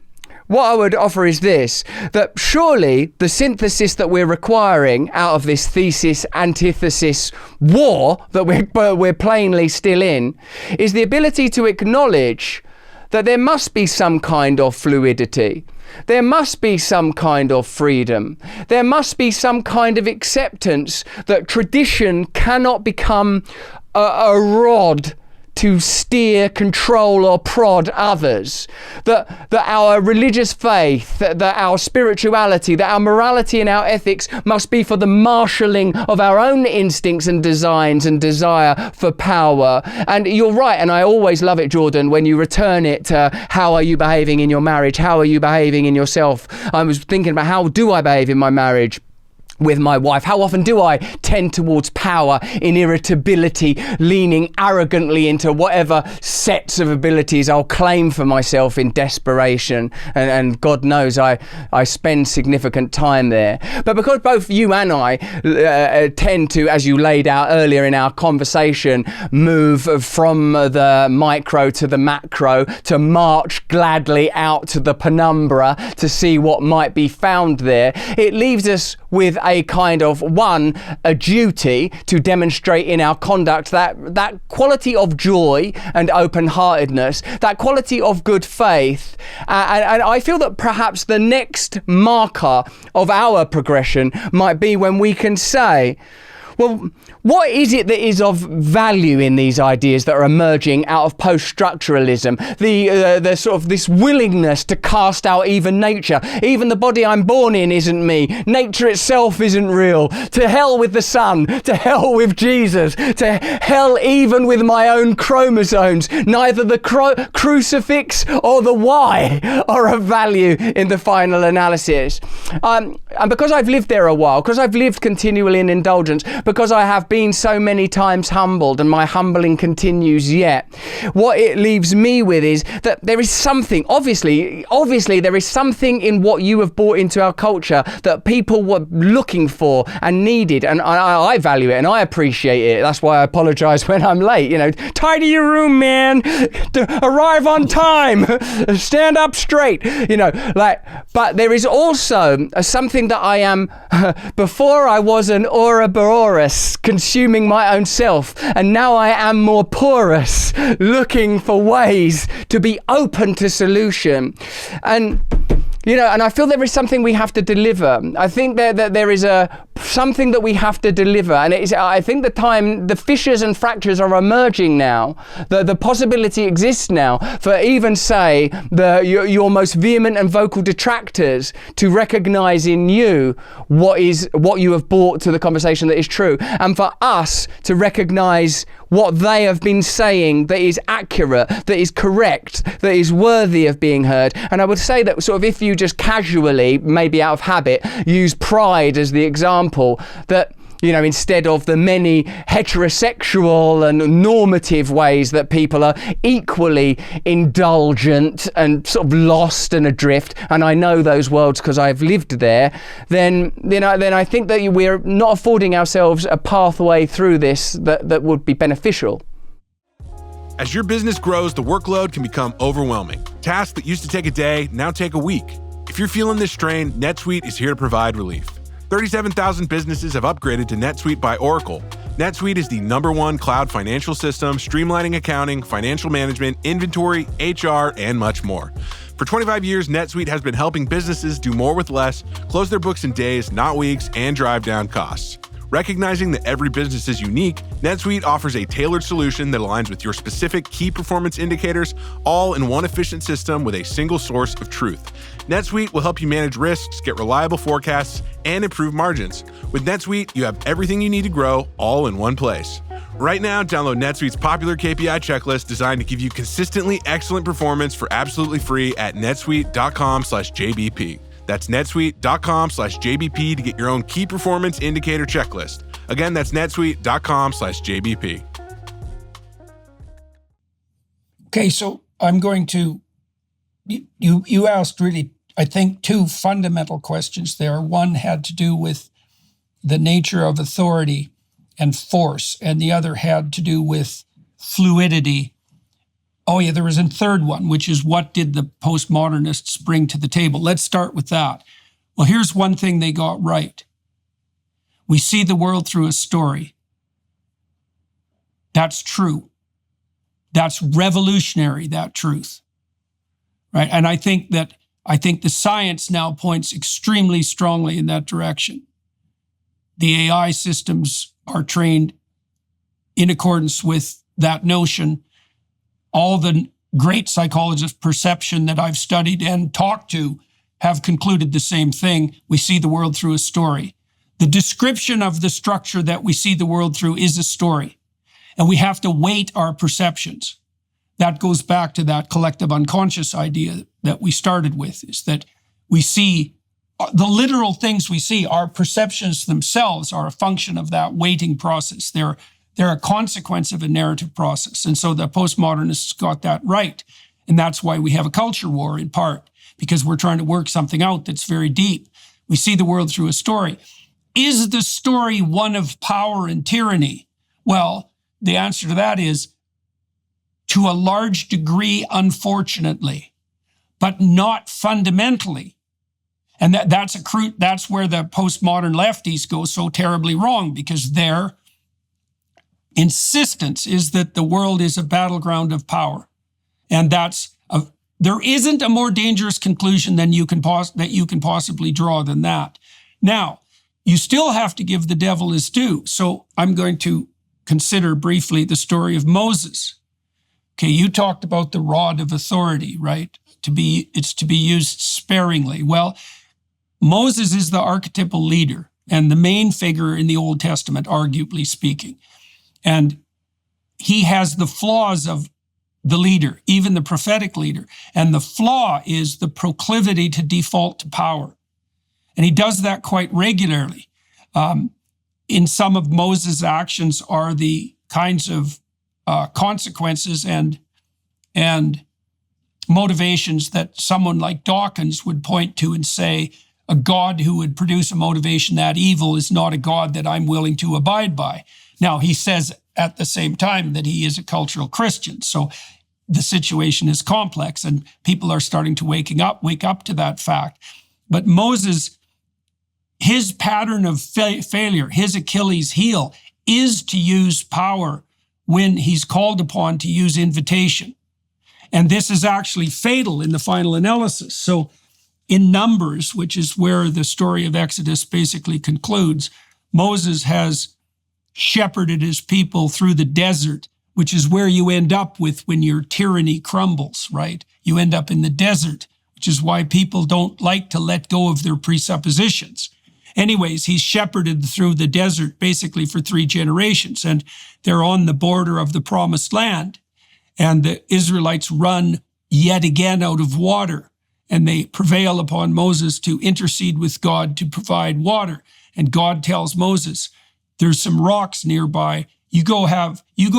what I would offer is this, that surely the synthesis that we're requiring out of this thesis-antithesis war that we're plainly still in is the ability to acknowledge that there must be some kind of fluidity. There must be some kind of freedom. There must be some kind of acceptance that tradition cannot become a rod to steer, control or prod others, that our religious faith, that our spirituality, that our morality and our ethics must be for the marshalling of our own instincts and designs and desire for power. And you're right, and I always love it, Jordan, when you return it to how are you behaving in your marriage, how are you behaving in yourself. I was thinking about how do I behave in my marriage? with my wife? How often do I tend towards power in irritability, leaning arrogantly into whatever sets of abilities I'll claim for myself in desperation? And God knows I spend significant time there. But because both you and I tend to, as you laid out earlier in our conversation, move from the micro to the macro, to march gladly out to the penumbra to see what might be found there, it leaves us with a kind of, a duty to demonstrate in our conduct that quality of joy and open-heartedness, that quality of good faith. And I feel that perhaps the next marker of our progression might be when we can say, well, what is it that is of value in these ideas that are emerging out of post-structuralism? The sort of this willingness to cast out even nature. Even the body I'm born in isn't me. Nature itself isn't real. To hell with the sun. To hell with Jesus. To hell even with my own chromosomes. Neither the crucifix or the why are of value in the final analysis. And because I've lived there a while, because I've lived continually in indulgence, because I have been so many times humbled, and my humbling continues yet, what it leaves me with is that there is something, obviously there is something in what you have brought into our culture that people were looking for and needed, and I value it and I appreciate it. That's why I apologize when I'm late. Tidy your room, man. Arrive on time. Stand up straight. But there is also something that I am, before I was an Ouroboros, consuming my own self, and now I am more porous, looking for ways to be open to solution. And I feel there is something we have to deliver. I think that there is something that we have to deliver, and I think the fissures and fractures are emerging now. The possibility exists now for even, say, your most vehement and vocal detractors to recognise in you what you have brought to the conversation that is true, and for us to recognise what they have been saying that is accurate, that is correct, that is worthy of being heard. And I would say that sort of if you just casually, maybe out of habit, use pride as the example, that instead of the many heterosexual and normative ways that people are equally indulgent and sort of lost and adrift, and I know those worlds because I've lived there, then I think that we're not affording ourselves a pathway through this that would be beneficial. As your business grows, the workload can become overwhelming. Tasks that used to take a day now take a week. If you're feeling this strain, NetSuite is here to provide relief. 37,000 businesses have upgraded to NetSuite by Oracle. NetSuite is the #1 cloud financial system, streamlining accounting, financial management, inventory, HR, and much more. For 25 years, NetSuite has been helping businesses do more with less, close their books in days, not weeks, and drive down costs. Recognizing that every business is unique, NetSuite offers a tailored solution that aligns with your specific key performance indicators, all in one efficient system with a single source of truth. NetSuite will help you manage risks, get reliable forecasts, and improve margins. With NetSuite, you have everything you need to grow, all in one place. Right now, download NetSuite's popular KPI checklist designed to give you consistently excellent performance for absolutely free at netsuite.com/JBP. That's netsuite.com/JBP to get your own key performance indicator checklist. Again, that's netsuite.com/JBP. Okay, so I'm going to, you asked really, I think, two fundamental questions there. One had to do with the nature of authority and force, and the other had to do with fluidity. Oh yeah, there was a third one, which is what did the postmodernists bring to the table? Let's start with that. Well, here's one thing they got right. We see the world through a story. That's true. That's revolutionary, that truth. Right? And I think the science now points extremely strongly in that direction. The AI systems are trained in accordance with that notion. All the great psychologists of perception that I've studied and talked to have concluded the same thing. We see the world through a story. The description of the structure that we see the world through is a story. And we have to weight our perceptions. That goes back to that collective unconscious idea that we started with, is that we see the literal things we see, our perceptions themselves are a function of that weighting process. They're a consequence of a narrative process. And so the postmodernists got that right. And that's why we have a culture war in part, because we're trying to work something out that's very deep. We see the world through a story. Is the story one of power and tyranny? Well, the answer to that is, to a large degree, unfortunately, but not fundamentally. And that's where the postmodern lefties go so terribly wrong, because their insistence is that the world is a battleground of power. And there isn't a more dangerous conclusion that you can possibly draw than that. Now, you still have to give the devil his due. So I'm going to consider briefly the story of Moses. Okay, you talked about the rod of authority, right? It's to be used sparingly. Well, Moses is the archetypal leader and the main figure in the Old Testament, arguably speaking. And he has the flaws of the leader, even the prophetic leader. And the flaw is the proclivity to default to power. And he does that quite regularly. In some of Moses' actions are the kinds of consequences and motivations that someone like Dawkins would point to and say, a God who would produce a motivation that evil is not a God that I'm willing to abide by. Now, he says at the same time that he is a cultural Christian. So the situation is complex and people are starting to wake up to that fact. But Moses, his pattern of failure, his Achilles heel, is to use power when he's called upon to use invitation. And this is actually fatal in the final analysis. So in Numbers, which is where the story of Exodus basically concludes, Moses has shepherded his people through the desert, which is where you end up with when your tyranny crumbles, right? You end up in the desert, which is why people don't like to let go of their presuppositions. Anyways, he's shepherded through the desert basically for 3 generations, and they're on the border of the promised land. And the Israelites run yet again out of water, and they prevail upon Moses to intercede with God to provide water. And God tells Moses, there's some rocks nearby. You go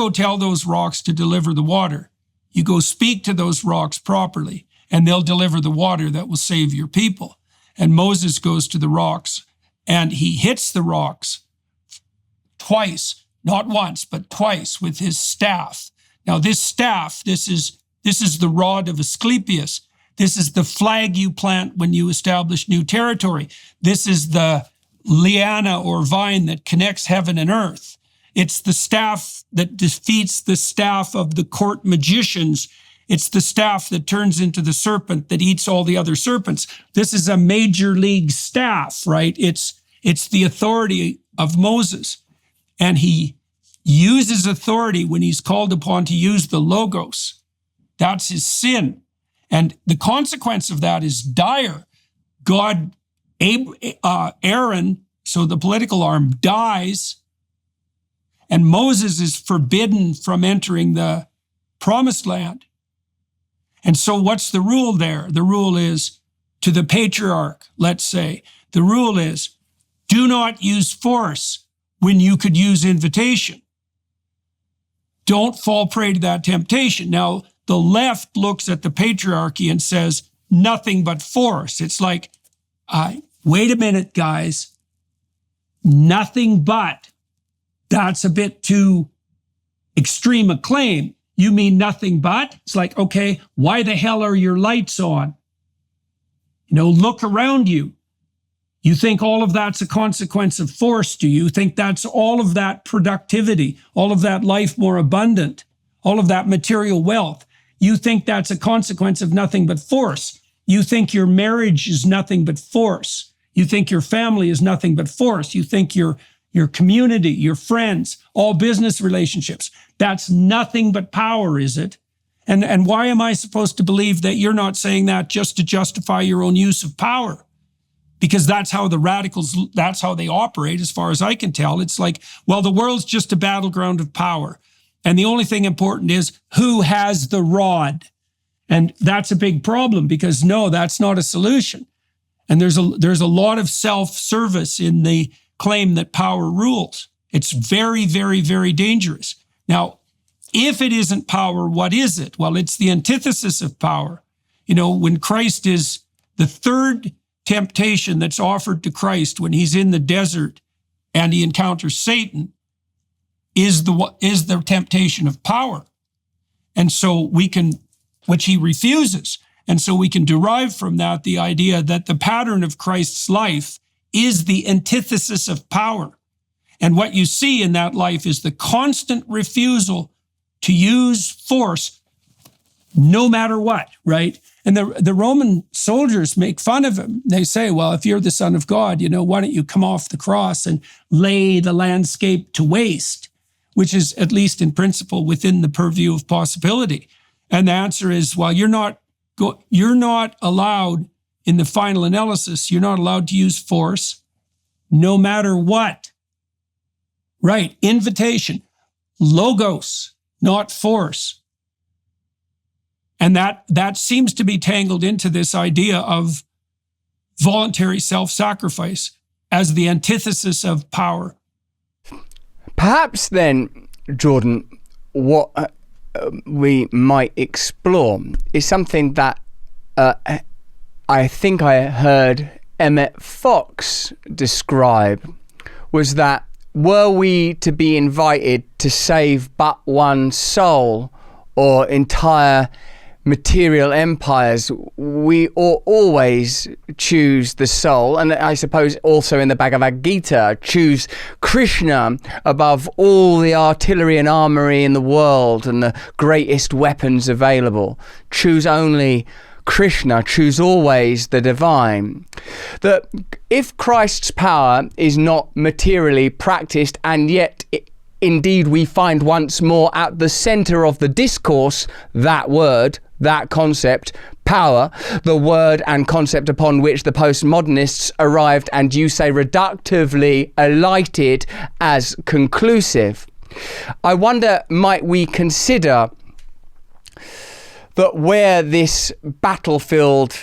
tell those rocks to deliver the water. You go speak to those rocks properly, and they'll deliver the water that will save your people. And Moses goes to the rocks, and he hits the rocks twice, not once, but twice with his staff. Now, this staff, this is the rod of Asclepius. This is the flag you plant when you establish new territory. This is the liana or vine that connects heaven and earth. It's the staff that defeats the staff of the court magicians. It's the staff that turns into the serpent that eats all the other serpents. This is a major league staff, right? It's the authority of Moses. And he uses authority when he's called upon to use the logos. That's his sin. And the consequence of that is dire. Aaron, so the political arm, dies, and Moses is forbidden from entering the promised land. And so what's the rule there? The rule is, to the patriarch, let's say, the rule is, do not use force when you could use invitation. Don't fall prey to that temptation. Now, the left looks at the patriarchy and says, nothing but force. It's like, wait a minute, guys. Nothing but. That's a bit too extreme a claim. You mean nothing but? It's like, okay, why the hell are your lights on? Look around you. You think all of that's a consequence of force, do you? Think that's all of that productivity, all of that life more abundant, all of that material wealth? You think that's a consequence of nothing but force. You think your marriage is nothing but force. You think your family is nothing but force. You think your community, your friends, all business relationships, that's nothing but power, is it? And why am I supposed to believe that you're not saying that just to justify your own use of power? Because that's how the radicals, that's how they operate, as far as I can tell. It's like, well, the world's just a battleground of power. And the only thing important is who has the rod. And that's a big problem, because no, that's not a solution. And there's a lot of self-service in the claim that power rules. It's very, very, very dangerous. Now, if it isn't power, what is it? Well, it's the antithesis of power. You know, when Christ is the third temptation that's offered to Christ when he's in the desert and he encounters Satan is the temptation of power. And so which he refuses. And so we can derive from that the idea that the pattern of Christ's life is the antithesis of power. And what you see in that life is the constant refusal to use force no matter what, right? And the Roman soldiers make fun of him. They say, well, if you're the Son of God, why don't you come off the cross and lay the landscape to waste, which is at least in principle within the purview of possibility. And the answer is, well, you're not allowed in the final analysis, you're not allowed to use force no matter what. Right, invitation, logos, not force. And that seems to be tangled into this idea of voluntary self-sacrifice as the antithesis of power. Perhaps then, Jordan, what we might explore is something that I think I heard Emmett Fox describe, was that were we to be invited to save but one soul or entire material empires, we ought always choose the soul, and I suppose also in the Bhagavad Gita, choose Krishna above all the artillery and armory in the world and the greatest weapons available. Choose only Krishna, choose always the divine. That if Christ's power is not materially practiced, and yet indeed we find once more at the center of the discourse that word, that concept, power, the word and concept upon which the postmodernists arrived and you say reductively alighted as conclusive, I wonder, might we consider that where this battlefield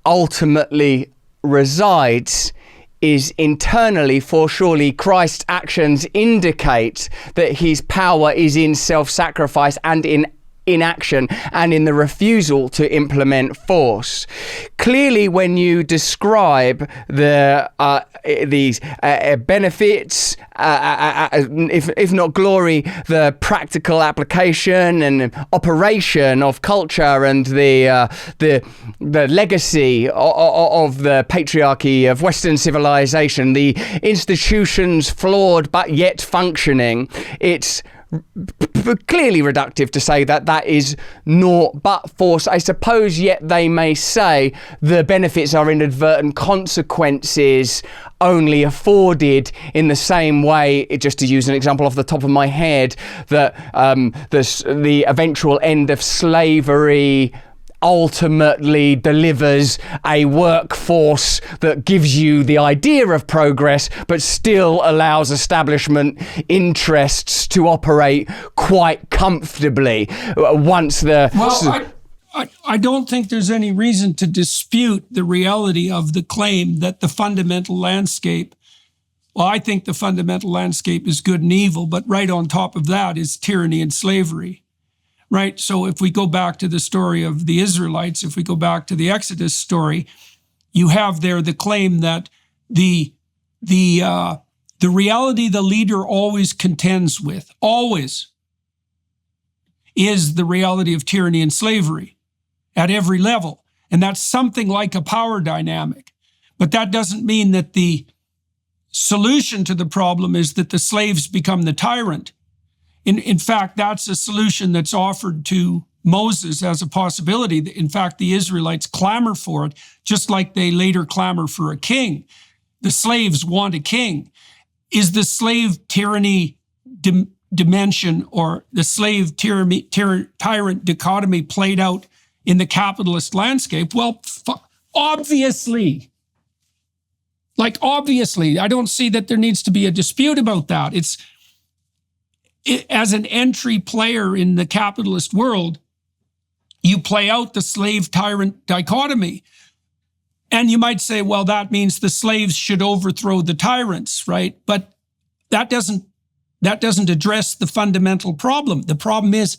ultimately resides is internally, for surely Christ's actions indicate that his power is in self-sacrifice and in inaction and in the refusal to implement force. Clearly, when you describe these benefits, if not glory, the practical application and operation of culture and the legacy of the patriarchy of Western civilization, the institutions flawed but yet functioning, it's clearly reductive to say that is naught but force. I suppose yet they may say the benefits are inadvertent consequences only afforded in the same way, just to use an example off the top of my head, that the eventual end of slavery ultimately delivers a workforce that gives you the idea of progress, but still allows establishment interests to operate quite comfortably once the... Well, I don't think there's any reason to dispute the reality of the claim that the fundamental landscape, well, I think the fundamental landscape is good and evil, but right on top of that is tyranny and slavery. Right. So if we go back to the story of the Israelites, if we go back to the Exodus story, you have there the claim that the reality the leader always contends with, always, is the reality of tyranny and slavery at every level. And that's something like a power dynamic. But that doesn't mean that the solution to the problem is that the slaves become the tyrant. In fact, that's a solution that's offered to Moses as a possibility. In fact, the Israelites clamor for it, just like they later clamor for a king. The slaves want a king. Is the slave tyranny dimension or the slave tyrant dichotomy played out in the capitalist landscape? Well, obviously. Obviously. I don't see that there needs to be a dispute about that. As an entry player in the capitalist world, you play out the slave-tyrant dichotomy. And you might say, well, that means the slaves should overthrow the tyrants, right? But that doesn't address the fundamental problem. The problem is,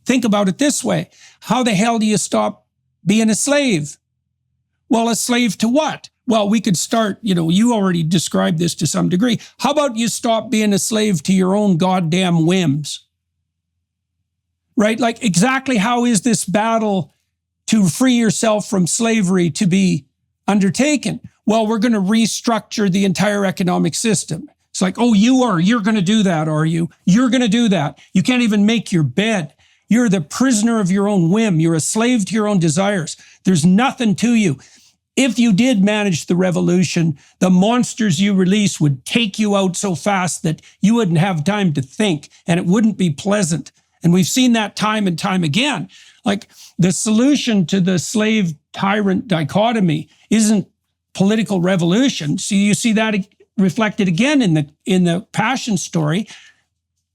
think about it this way. How the hell do you stop being a slave? Well, a slave to what? Well, we could start, you already described this to some degree. How about you stop being a slave to your own goddamn whims? Right? Like, exactly how is this battle to free yourself from slavery to be undertaken? Well, we're going to restructure the entire economic system. It's like, oh, you're going to do that, are you? You're going to do that. You can't even make your bed. You're the prisoner of your own whim. You're a slave to your own desires. There's nothing to you. If you did manage the revolution, the monsters you release would take you out so fast that you wouldn't have time to think, and it wouldn't be pleasant. And we've seen that time and time again. Like, the solution to the slave-tyrant dichotomy isn't political revolution. So you see that reflected again in the Passion story.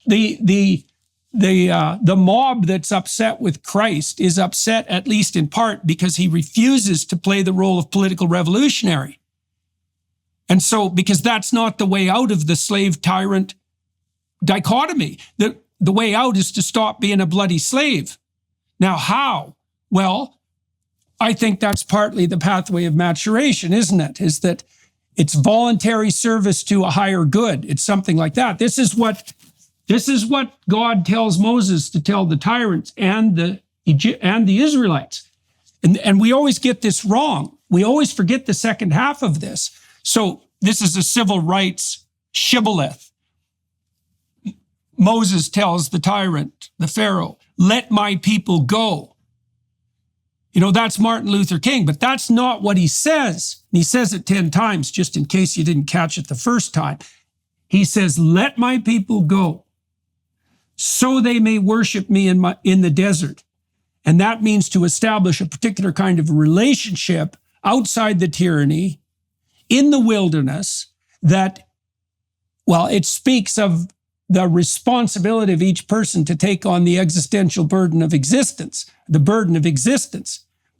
The mob that's upset with Christ is upset, at least in part, because he refuses to play the role of political revolutionary. And so, because that's not the way out of the slave-tyrant dichotomy. The way out is to stop being a bloody slave. Now, how? Well, I think that's partly the pathway of maturation, isn't it? Is that it's voluntary service to a higher good. It's something like that. This is what God tells Moses to tell the tyrants and the Israelites. And we always get this wrong. We always forget the second half of this. So this is a civil rights shibboleth. Moses tells the tyrant, the Pharaoh, let my people go. That's Martin Luther King, but that's not what he says. He says it 10 times, just in case you didn't catch it the first time. He says, let my people go, so they may worship me in the desert. And that means to establish a particular kind of relationship outside the tyranny, in the wilderness, that, well, it speaks of the responsibility of each person to take on the existential burden of existence,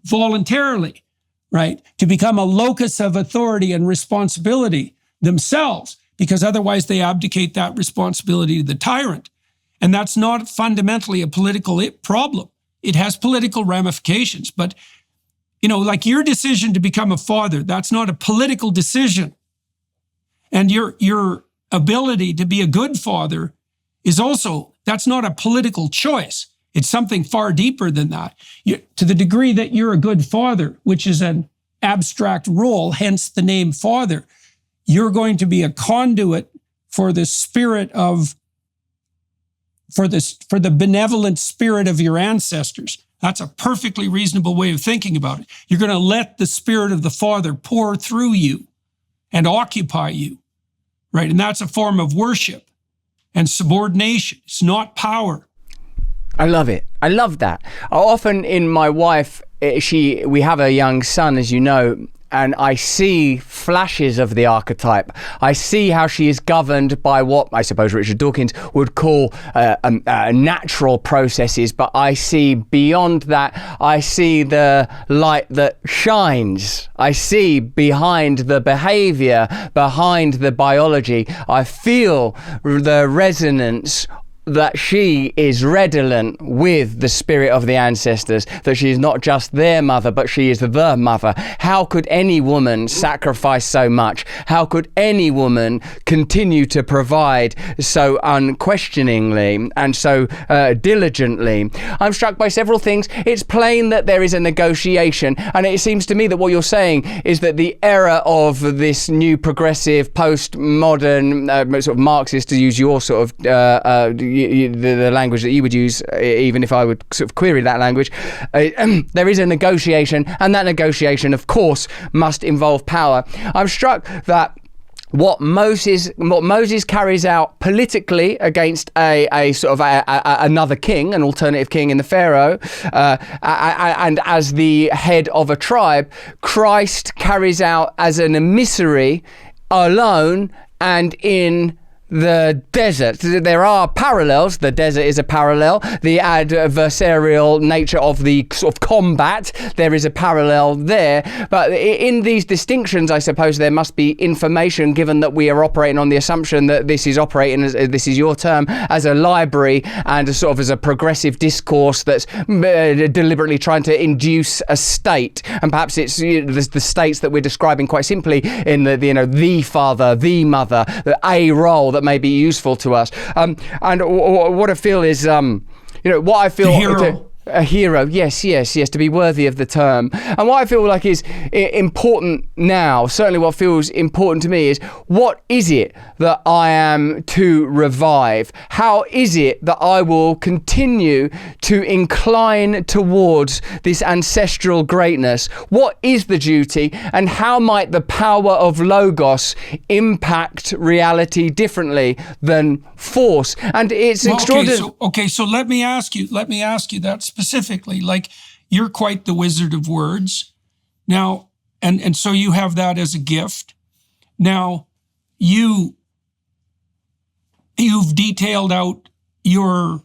voluntarily, right? To become a locus of authority and responsibility themselves, because otherwise they abdicate that responsibility to the tyrant. And that's not fundamentally a political problem. It has political ramifications, but, like your decision to become a father, that's not a political decision. And your ability to be a good father is also, that's not a political choice. It's something far deeper than that. To the degree that you're a good father, which is an abstract role, hence the name father, you're going to be a conduit for the spirit of, for the benevolent spirit of your ancestors. That's a perfectly reasonable way of thinking about it. You're going to let the spirit of the Father pour through you and occupy you, right? And that's a form of worship and subordination. It's not power. I love it. I love that. Often in my wife, we have a young son, as you know, and I see flashes of the archetype. I see how she is governed by what I suppose Richard Dawkins would call natural processes, but I see beyond that. I see the light that shines. I see behind the behavior, behind the biology. I feel the resonance that she is redolent with the spirit of the ancestors, that she is not just their mother, but she is the mother. How could any woman sacrifice so much? How could any woman continue to provide so unquestioningly and so diligently? I'm struck by several things. It's plain that there is a negotiation, and it seems to me that what you're saying is that the era of this new progressive, postmodern, sort of Marxist, to use your sort of the language that you would use, even if I would sort of query that language, there is a negotiation, and that negotiation, of course, must involve power. I'm struck that what Moses carries out politically against a sort of another king, an alternative king in the Pharaoh, and as the head of a tribe, Christ carries out as an emissary alone and in the desert. There are parallels. The desert is a parallel. The adversarial nature of the sort of combat, there is a parallel there. But in these distinctions, I suppose there must be information, given that we are operating on the assumption that this is operating, as this is your term, as a library and sort of as a progressive discourse that's deliberately trying to induce a state. And perhaps it's the states that we're describing quite simply in the father, the mother, a role that may be useful to us. And what I feel is, what I feel... The hero. A hero, yes, to be worthy of the term. And what I feel like is important now, certainly what feels important to me, is what is it that I am to revive? How is it that I will continue to incline towards this ancestral greatness? What is the duty, and how might the power of Logos impact reality differently than force? And it's extraordinary. So let me ask you that specifically. Like, you're quite the wizard of words now, and so you have that as a gift. Now, you've detailed out your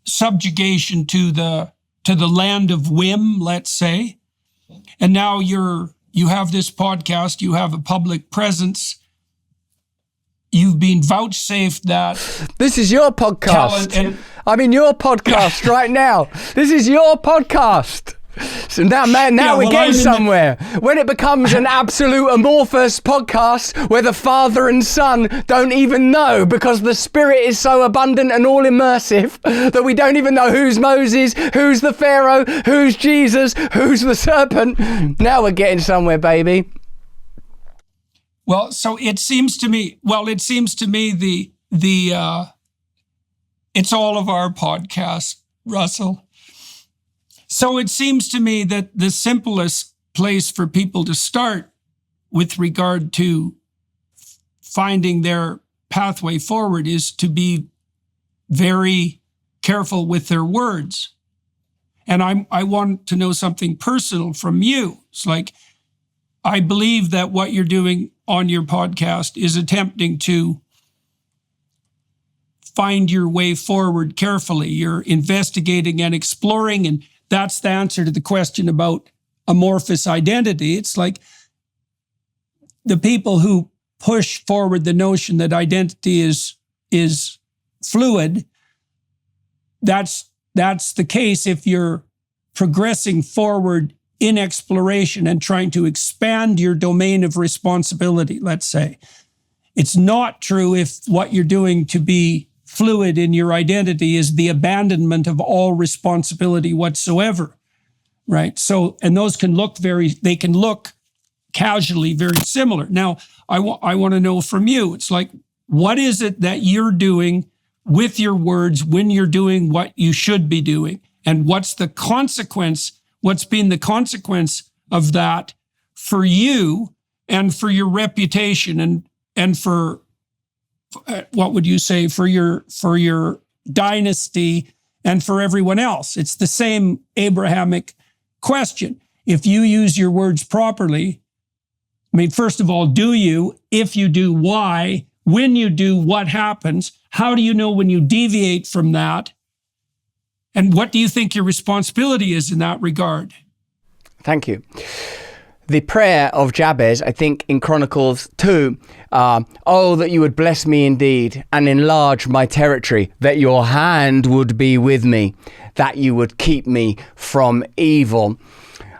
subjugation to the land of whim, let's say, and now you have this podcast, you have a public presence. You've been vouchsafed that. This is your podcast. I'm in your podcast right now. This is your podcast. So now we're getting somewhere. When it becomes an absolute amorphous podcast where the father and son don't even know, because the spirit is so abundant and all immersive that we don't even know who's Moses, who's the Pharaoh, who's Jesus, who's the serpent. Now we're getting somewhere, baby. Well, so it seems to me it's all of our podcasts, Russell. So it seems to me that the simplest place for people to start with regard to finding their pathway forward is to be very careful with their words. And I want to know something personal from you. It's like, I believe that what you're doing on your podcast is attempting to find your way forward carefully. You're investigating and exploring, and that's the answer to the question about amorphous identity. It's like the people who push forward the notion that identity is fluid. That's the case if you're progressing forward in exploration and trying to expand your domain of responsibility, let's say. It's not true if what you're doing to be fluid in your identity is the abandonment of all responsibility whatsoever, right? So, and those can look casually very similar. Now, I want to know from you, it's like, what is it that you're doing with your words when you're doing what you should be doing? And what's the consequence? What's been the consequence of that for you and for your reputation and for what would you say, for your dynasty and for everyone else? It's the same Abrahamic question. If you use your words properly, I mean, first of all, do you? If you do, why? When you do, what happens? How do you know when you deviate from that? And what do you think your responsibility is in that regard? Thank you. The prayer of Jabez, I think in Chronicles 2, oh, that you would bless me indeed and enlarge my territory, that your hand would be with me, that you would keep me from evil.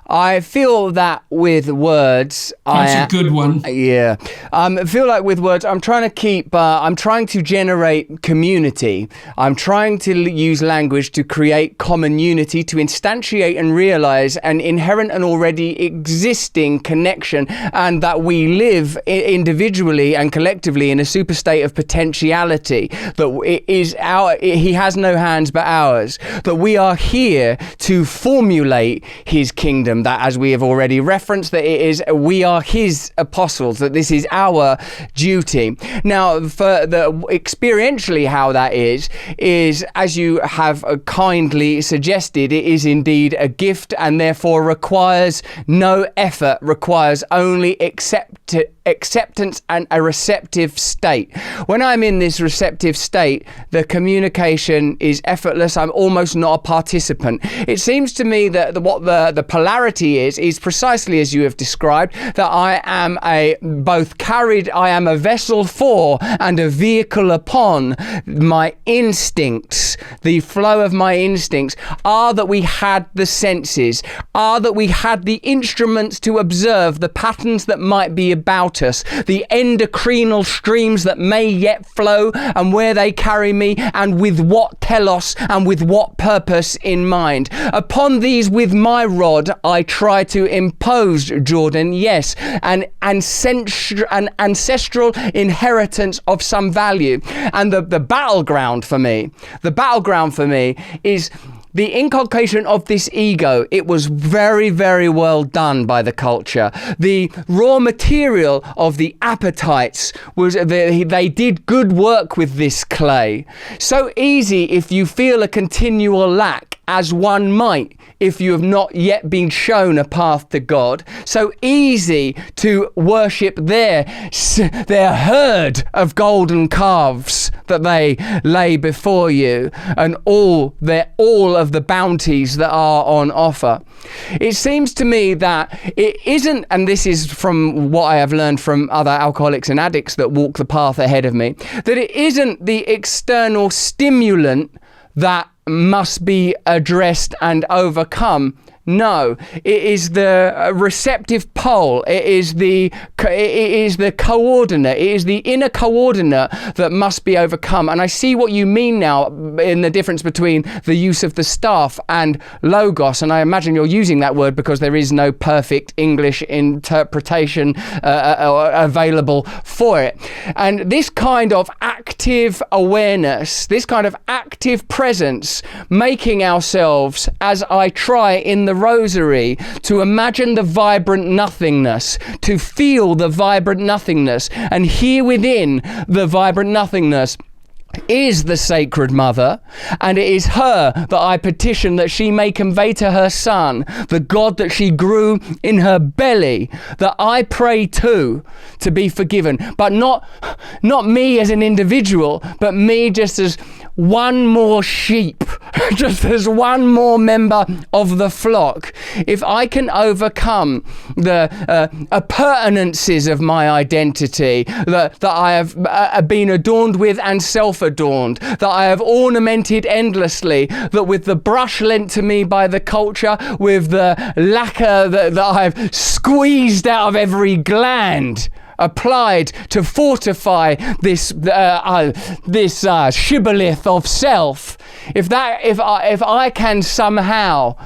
I feel that with words... That's a good one. Yeah. I feel like with words, I'm trying to generate community. I'm trying to use language to create common unity, to instantiate and realize an inherent and already existing connection, and that we live individually and collectively in a super state of potentiality, that it is he has no hands but ours, that we are here to formulate his kingdom, kingdom, that as we have already referenced, that we are his apostles, that this is our duty. Now, for experientially how that is as you have kindly suggested, it is indeed a gift and therefore requires no effort, requires only acceptance and a receptive state. When I'm in this receptive state, the communication is effortless. I'm almost not a participant. It seems to me that what the polarity is precisely as you have described, that I am a vessel for and a vehicle upon my instincts. The flow of my instincts are that we had the senses, are that we had the instruments to observe the patterns that might be about us, the endocrinal streams that may yet flow, and where they carry me, and with what telos and with what purpose in mind. Upon these, with my rod, I try to impose, Jordan, yes, an ancestral inheritance of some value. And the battleground for me is the inculcation of this ego. It was very, very well done by the culture. The raw material of the appetites was, they did good work with this clay. So easy if you feel a continual lack, as one might if you have not yet been shown a path to God. So easy to worship their herd of golden calves that they lay before you, and all of the bounties that are on offer. It seems to me that it isn't, and this is from what I have learned from other alcoholics and addicts that walk the path ahead of me, that it isn't the external stimulant that must be addressed and overcome. No, it is the receptive pole. It is the coordinate. It is the inner coordinate that must be overcome. And I see what you mean now in the difference between the use of the staff and logos. And I imagine you're using that word because there is no perfect English interpretation available for it. And this kind of active awareness, this kind of active presence, making ourselves, as I try in the rosary, to imagine the vibrant nothingness, to feel the vibrant nothingness, and here within the vibrant nothingness is the Sacred Mother, and it is her that I petition that she may convey to her son the God that she grew in her belly, that I pray to be forgiven, but not me as an individual, but me just as one more sheep, just as one more member of the flock. If I can overcome the appurtenances of my identity that I have been adorned with and self-adorned, that I have ornamented endlessly, that with the brush lent to me by the culture, with the lacquer that I've squeezed out of every gland, applied to fortify this shibboleth of self. If I can somehow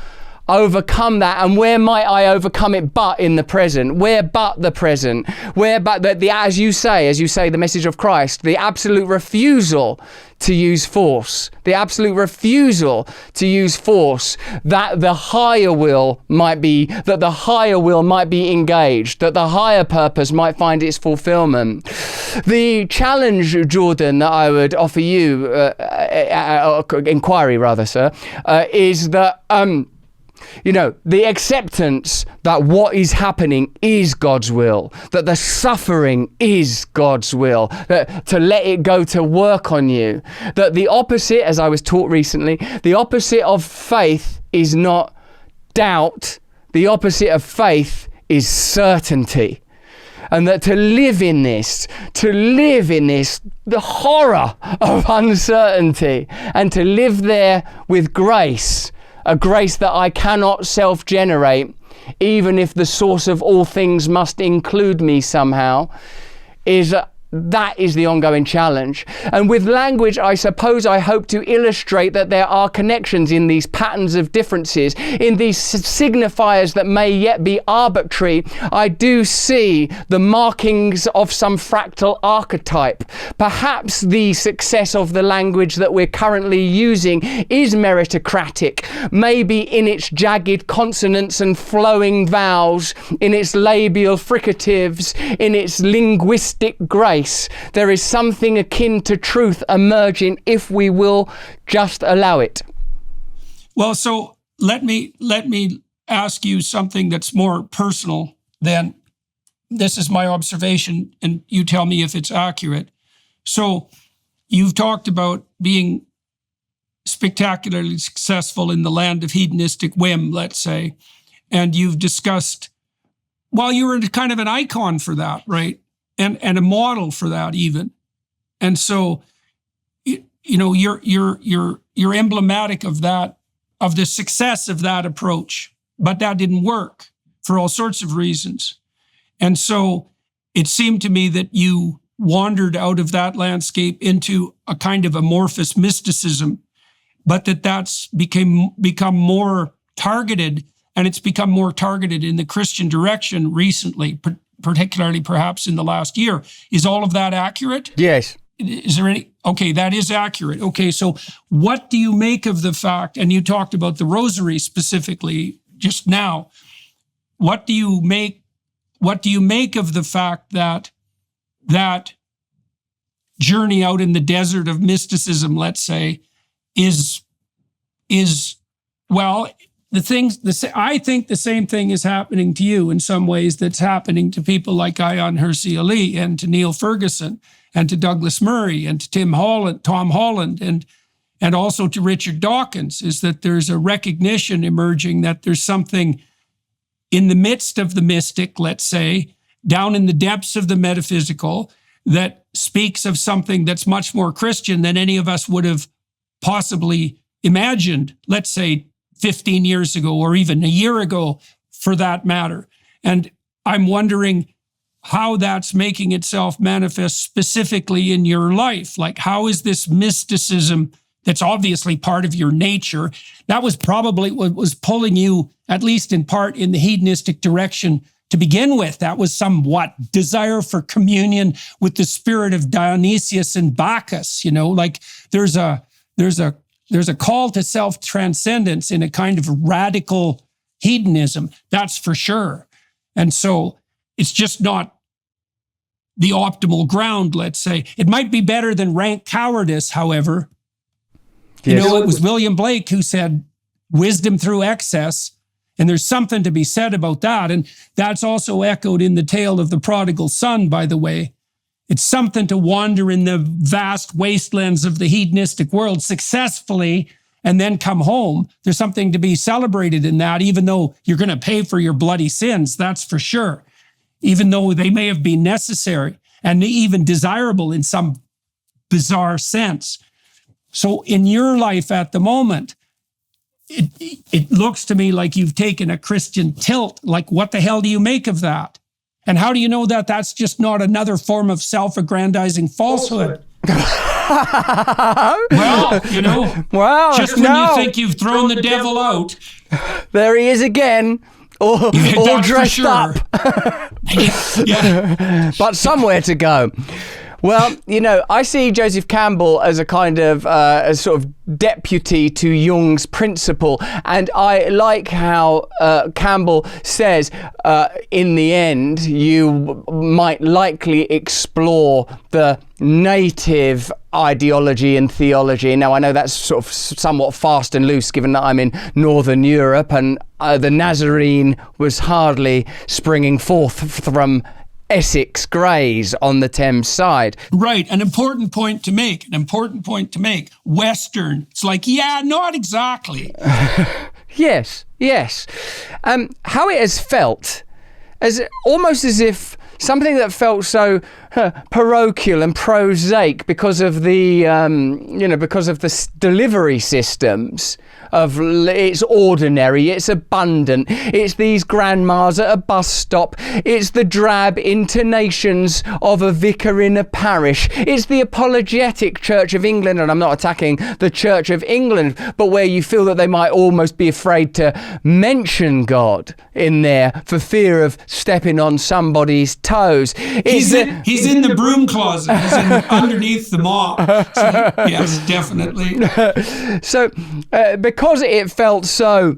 overcome that, and where might I overcome it but in the present? Where but the present? Where but the as you say, the message of Christ, the absolute refusal to use force, that the higher will might be engaged, that the higher purpose might find its fulfillment. The challenge, Jordan, that I would offer you, inquiry rather, sir, is that the acceptance that what is happening is God's will, that the suffering is God's will, that to let it go to work on you, that the opposite, as I was taught recently, the opposite of faith is not doubt, the opposite of faith is certainty. And that to live in this, the horror of uncertainty, and to live there with grace, a grace that I cannot self-generate, even if the source of all things must include me somehow, is that is the ongoing challenge. And with language, I suppose I hope to illustrate that there are connections in these patterns of differences, in these signifiers that may yet be arbitrary. I do see the markings of some fractal archetype. Perhaps the success of the language that we're currently using is meritocratic, maybe in its jagged consonants and flowing vowels, in its labial fricatives, in its linguistic grace. There is something akin to truth emerging if we will just allow it. Well, so let me ask you something that's more personal than this is my observation, and you tell me if it's accurate. So you've talked about being spectacularly successful in the land of hedonistic whim, let's say, and you've discussed, well, you were kind of an icon for that, right? And a model for that even. And so, you know, you're emblematic of that, of the success of that approach, but that didn't work for all sorts of reasons. And so it seemed to me that you wandered out of that landscape into a kind of amorphous mysticism, but that's become more targeted, and it's become more targeted in the Christian direction recently, particularly perhaps in the last year. Is all of that accurate? Yes. Is there any? Okay, that is accurate. Okay, so what do you make of the fact, and you talked about the rosary specifically just now, what do you make of the fact that that journey out in the desert of mysticism, let's say, is well, I think the same thing is happening to you in some ways that's happening to people like Ayaan Hirsi Ali and to Neil Ferguson and to Douglas Murray and to Tom Holland and also to Richard Dawkins, is that there's a recognition emerging that there's something in the midst of the mystic, let's say, down in the depths of the metaphysical, that speaks of something that's much more Christian than any of us would have possibly imagined, let's say, 15 years ago, or even a year ago, for that matter. And I'm wondering how that's making itself manifest specifically in your life. Like, how is this mysticism that's obviously part of your nature, that was probably what was pulling you, at least in part, in the hedonistic direction to begin with? That was somewhat desire for communion with the spirit of Dionysius and Bacchus, you know, like there's a call to self-transcendence in a kind of radical hedonism, that's for sure. And so it's just not the optimal ground, let's say. It might be better than rank cowardice, however. Yes. You know, it was William Blake who said, wisdom through excess, and there's something to be said about that. And that's also echoed in the tale of the prodigal son, by the way. It's something to wander in the vast wastelands of the hedonistic world successfully and then come home. There's something to be celebrated in that, even though you're going to pay for your bloody sins, that's for sure. Even though they may have been necessary and even desirable in some bizarre sense. So in your life at the moment, it looks to me like you've taken a Christian tilt. Like, what the hell do you make of that? And how do you know that that's just not another form of self-aggrandizing falsehood? Well, you know, just when you think you've thrown the devil out. There he is again, all dressed up. Yeah. But somewhere to go. Well, you know, I see Joseph Campbell as a kind of a sort of deputy to Jung's principle, and I like how Campbell says, in the end, you might likely explore the native ideology and theology. Now, I know that's sort of somewhat fast and loose, given that I'm in Northern Europe, and the Nazarene was hardly springing forth from Essex Greys on the Thames side. Right, an important point to make. Western, it's like, yeah, not exactly. Yes. How it has felt, almost as if something that felt so parochial and prosaic because of the delivery systems of it's ordinary, it's abundant, it's these grandmas at a bus stop, it's the drab intonations of a vicar in a parish, it's the apologetic Church of England, and I'm not attacking the Church of England, but where you feel that they might almost be afraid to mention God in there for fear of stepping on somebody's toes. He's in the broom closet. He's underneath the mop. So, yes, definitely. So, because it felt so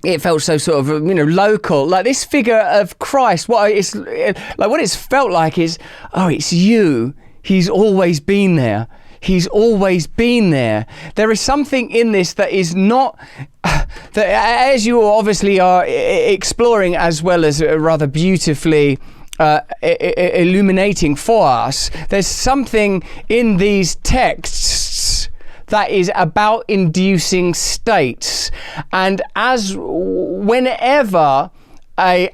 sort of, local, like this figure of Christ, what it's felt like is, it's you. He's always been there. He's always been there. There is something in this that is not, that as you obviously are exploring as well as rather beautifully illuminating for us, there's something in these texts that is about inducing states. And whenever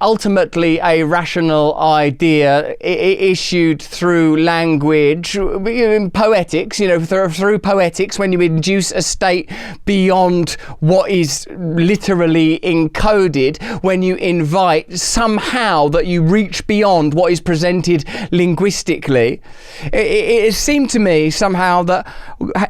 ultimately a rational idea issued through language, poetics, through poetics, when you induce a state beyond what is literally encoded, when you invite somehow that you reach beyond what is presented linguistically, it seemed to me somehow that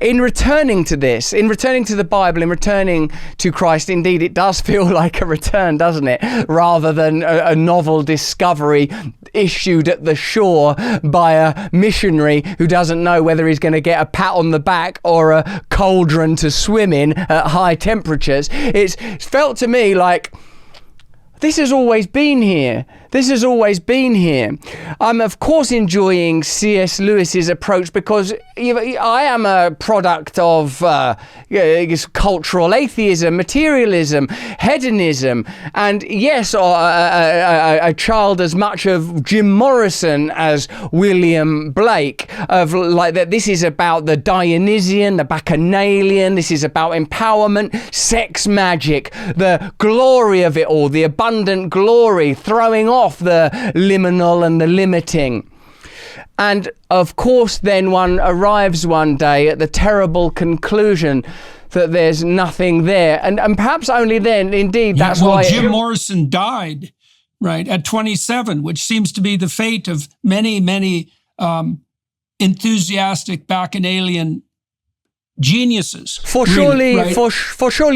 in returning to this, in returning to the Bible, in returning to Christ, indeed it does feel like a return, doesn't it? Rather than a novel discovery issued at the shore by a missionary who doesn't know whether he's going to get a pat on the back or a cauldron to swim in at high temperatures. It's felt to me like this has always been here. This has always been here. I'm of course enjoying C.S. Lewis's approach because I am a product of cultural atheism, materialism, hedonism, and yes, a child as much of Jim Morrison as William Blake, of like that. This is about the Dionysian, the Bacchanalian. This is about empowerment, sex magic, the glory of it all, the abundant glory, throwing off the liminal and the limiting. And of course then one arrives one day at the terrible conclusion that there's nothing there, and perhaps only then indeed that's why Jim Morrison died right at 27, which seems to be the fate of many enthusiastic Bacchanalian geniuses. For surely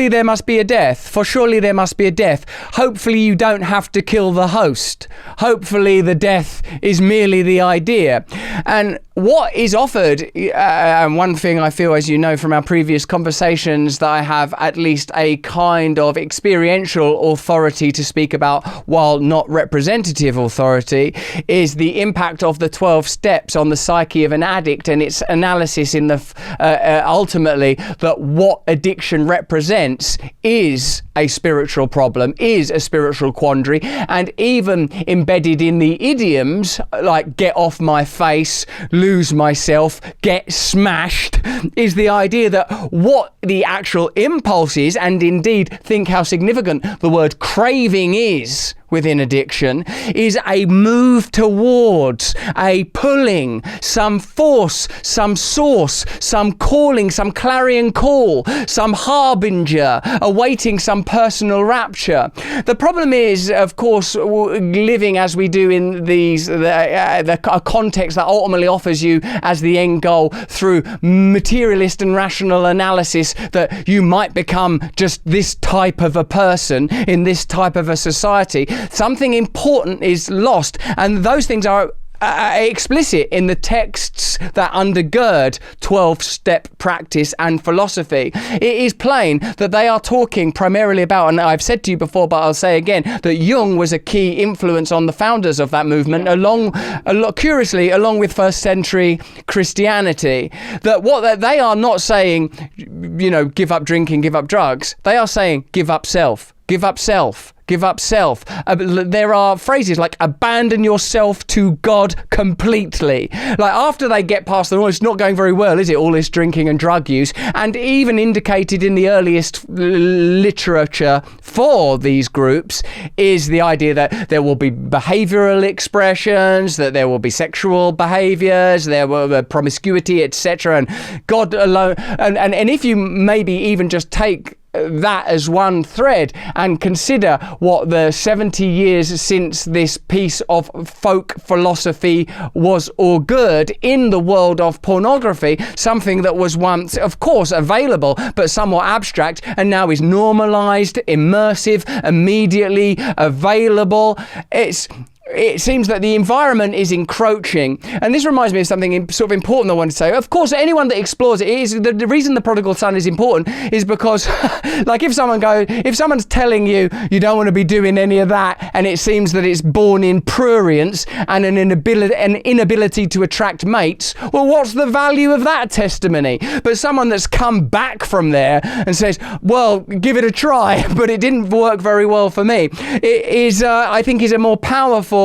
there must be a death. For surely there must be a death. Hopefully you don't have to kill the host. Hopefully the death is merely the idea. And what is offered, and one thing I feel, as you know from our previous conversations, that I have at least a kind of experiential authority to speak about, while not representative authority, is the impact of the 12 steps on the psyche of an addict and its analysis in the ultimately that what addiction represents is a spiritual problem, is a spiritual quandary, and even embedded in the idioms like get off my face, lose myself, get smashed, is the idea that what the actual impulse is, and indeed think how significant the word craving is within addiction, is a move towards, a pulling, some force, some source, some calling, some clarion call, some harbinger, awaiting some personal rapture. The problem is, of course, living as we do in a context that ultimately offers you as the end goal through materialist and rational analysis that you might become just this type of a person in this type of a society. Something important is lost, and those things are explicit in the texts that undergird 12-step practice and philosophy. It is plain that they are talking primarily about, and I've said to you before, but I'll say again, that Jung was a key influence on the founders of that movement, curiously, along with first century Christianity. That what they are not saying, give up drinking, give up drugs. They are saying, give up self. Give up self. give up self. There are phrases like abandon yourself to God completely. Like after they get past the, it's not going very well, is it? All this drinking and drug use, and even indicated in the earliest literature for these groups is the idea that there will be behavioral expressions, that there will be sexual behaviors, there will be promiscuity, etc. And God alone, and if you maybe even just take that as one thread and consider what the 70 years since this piece of folk philosophy was augured in the world of pornography, something that was once, of course, available but somewhat abstract, and now is normalized, immersive, immediately available. It seems that the environment is encroaching. And this reminds me of something sort of important I want to say. Of course, anyone that explores it is the reason the prodigal son is important is because like if someone's telling you don't want to be doing any of that, and it seems that it's born in prurience and an inability to attract mates, well, what's the value of that testimony? But someone that's come back from there and says, well, give it a try, but it didn't work very well for me, it is, I think, is a more powerful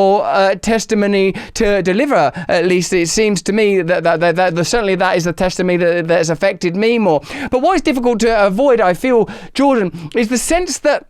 testimony to deliver. At least it seems to me that certainly that is the testimony that has affected me more. But what is difficult to avoid, I feel, Jordan, is the sense that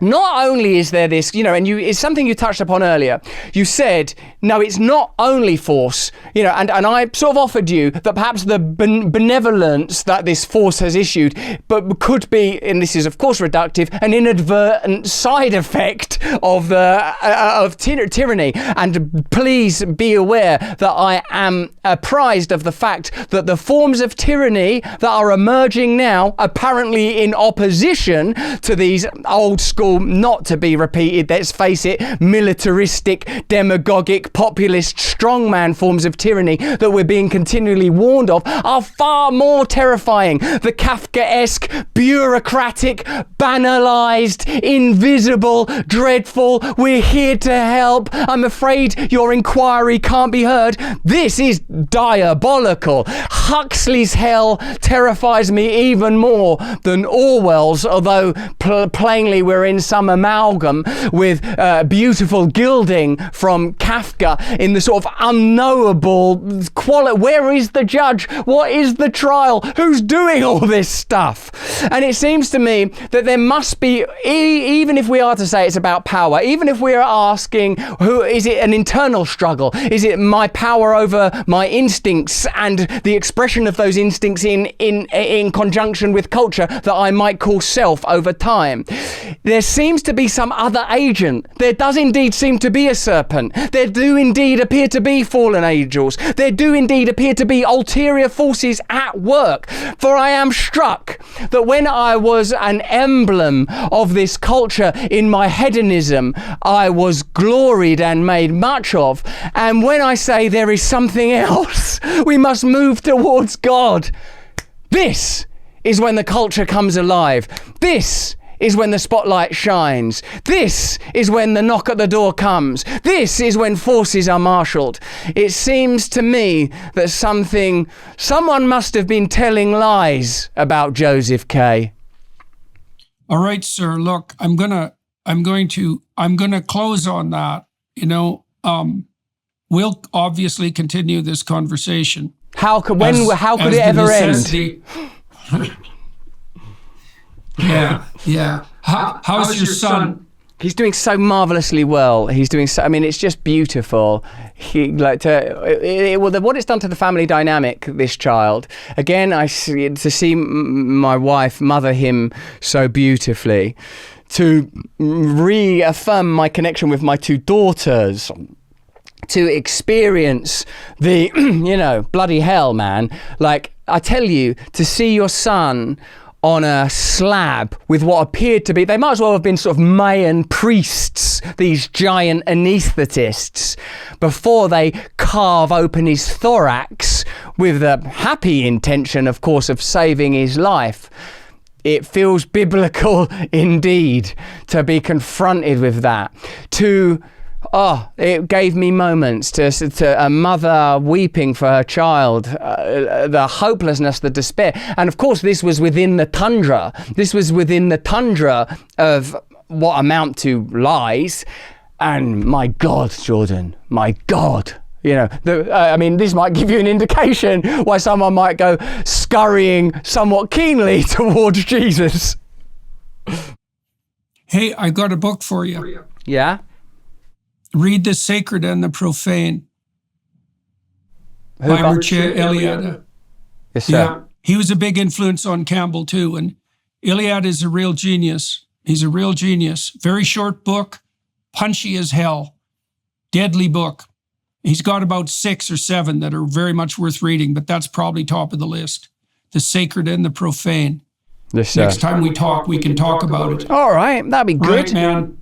not only is there this, and it's something you touched upon earlier. You said, no, it's not only force, and I sort of offered you that perhaps the benevolence that this force has issued, but could be, and this is of course reductive, an inadvertent side effect of tyranny. And please be aware that I am apprised of the fact that the forms of tyranny that are emerging now, apparently in opposition to these old school, not to be repeated, let's face it, militaristic, demagogic, populist, strongman forms of tyranny that we're being continually warned of, are far more terrifying. The Kafkaesque, bureaucratic, banalized, invisible, dreadful, we're here to help, I'm afraid your inquiry can't be heard. This is diabolical. Huxley's hell terrifies me even more than Orwell's, although plainly we're in some amalgam with beautiful gilding from Kafka in the sort of unknowable quality. Where is the judge? What is the trial? Who's doing all this stuff? And it seems to me that there must be, even if we are to say it's about power, even if we are asking, who is it, an internal struggle? Is it my power over my instincts and the expression of those instincts in conjunction with culture that I might call self over time? There seems to be some other agent. There does indeed seem to be a serpent. There do indeed appear to be fallen angels. There do indeed appear to be ulterior forces at work. For I am struck that when I was an emblem of this culture in my hedonism, I was gloried and made much of. And when I say there is something else, we must move towards God. This is when the culture comes alive. This is when the spotlight shines. This is when the knock at the door comes. This is when forces are marshalled. It seems to me that someone must have been telling lies about Joseph K. All right, sir. Look, I'm gonna close on that. We'll obviously continue this conversation. How could it ever end? Yeah. How's your son? He's doing so marvelously well. It's just beautiful. What it's done to the family dynamic, this child. Again, to see my wife mother him so beautifully, to reaffirm my connection with my two daughters, to experience the, bloody hell, man. Like, I tell you, to see your son on a slab with what appeared to be, they might as well have been sort of Mayan priests, these giant anaesthetists, before they carve open his thorax with the happy intention, of course, of saving his life. It feels biblical indeed to be confronted with that. It gave me moments to a mother weeping for her child, the hopelessness, the despair. And of course, this was within the tundra. This was within the tundra of what amount to lies. And my God, Jordan, my God. You know, this might give you an indication why someone might go scurrying somewhat keenly towards Jesus. Hey, I got a book for you. Yeah? Read The Sacred and the Profane by Mircea Eliade. Yes, sir. Yeah, he was a big influence on Campbell too. And Eliade is a real genius. He's a real genius. Very short book, punchy as hell, deadly book. He's got about 6 or 7 that are very much worth reading, but that's probably top of the list. The Sacred and the Profane. Yes, sir. Next time we talk, we can talk about it. All right, that'd be good. Right, man.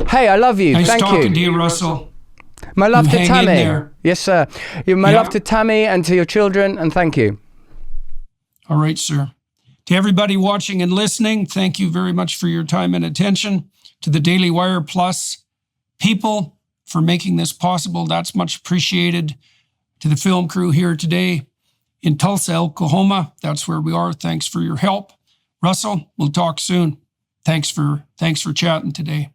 Hey, I love you. Nice Thank talking you. to you, Russell. My love to Hang in Tammy. there. Yes, sir. My love to Tammy and to your children, and thank you. All right, sir. To everybody watching and listening, thank you very much for your time and attention. To the Daily Wire Plus people for making this possible, that's much appreciated. To the film crew here today in Tulsa, Oklahoma, that's where we are. Thanks for your help. Russell, we'll talk soon. Thanks for chatting today.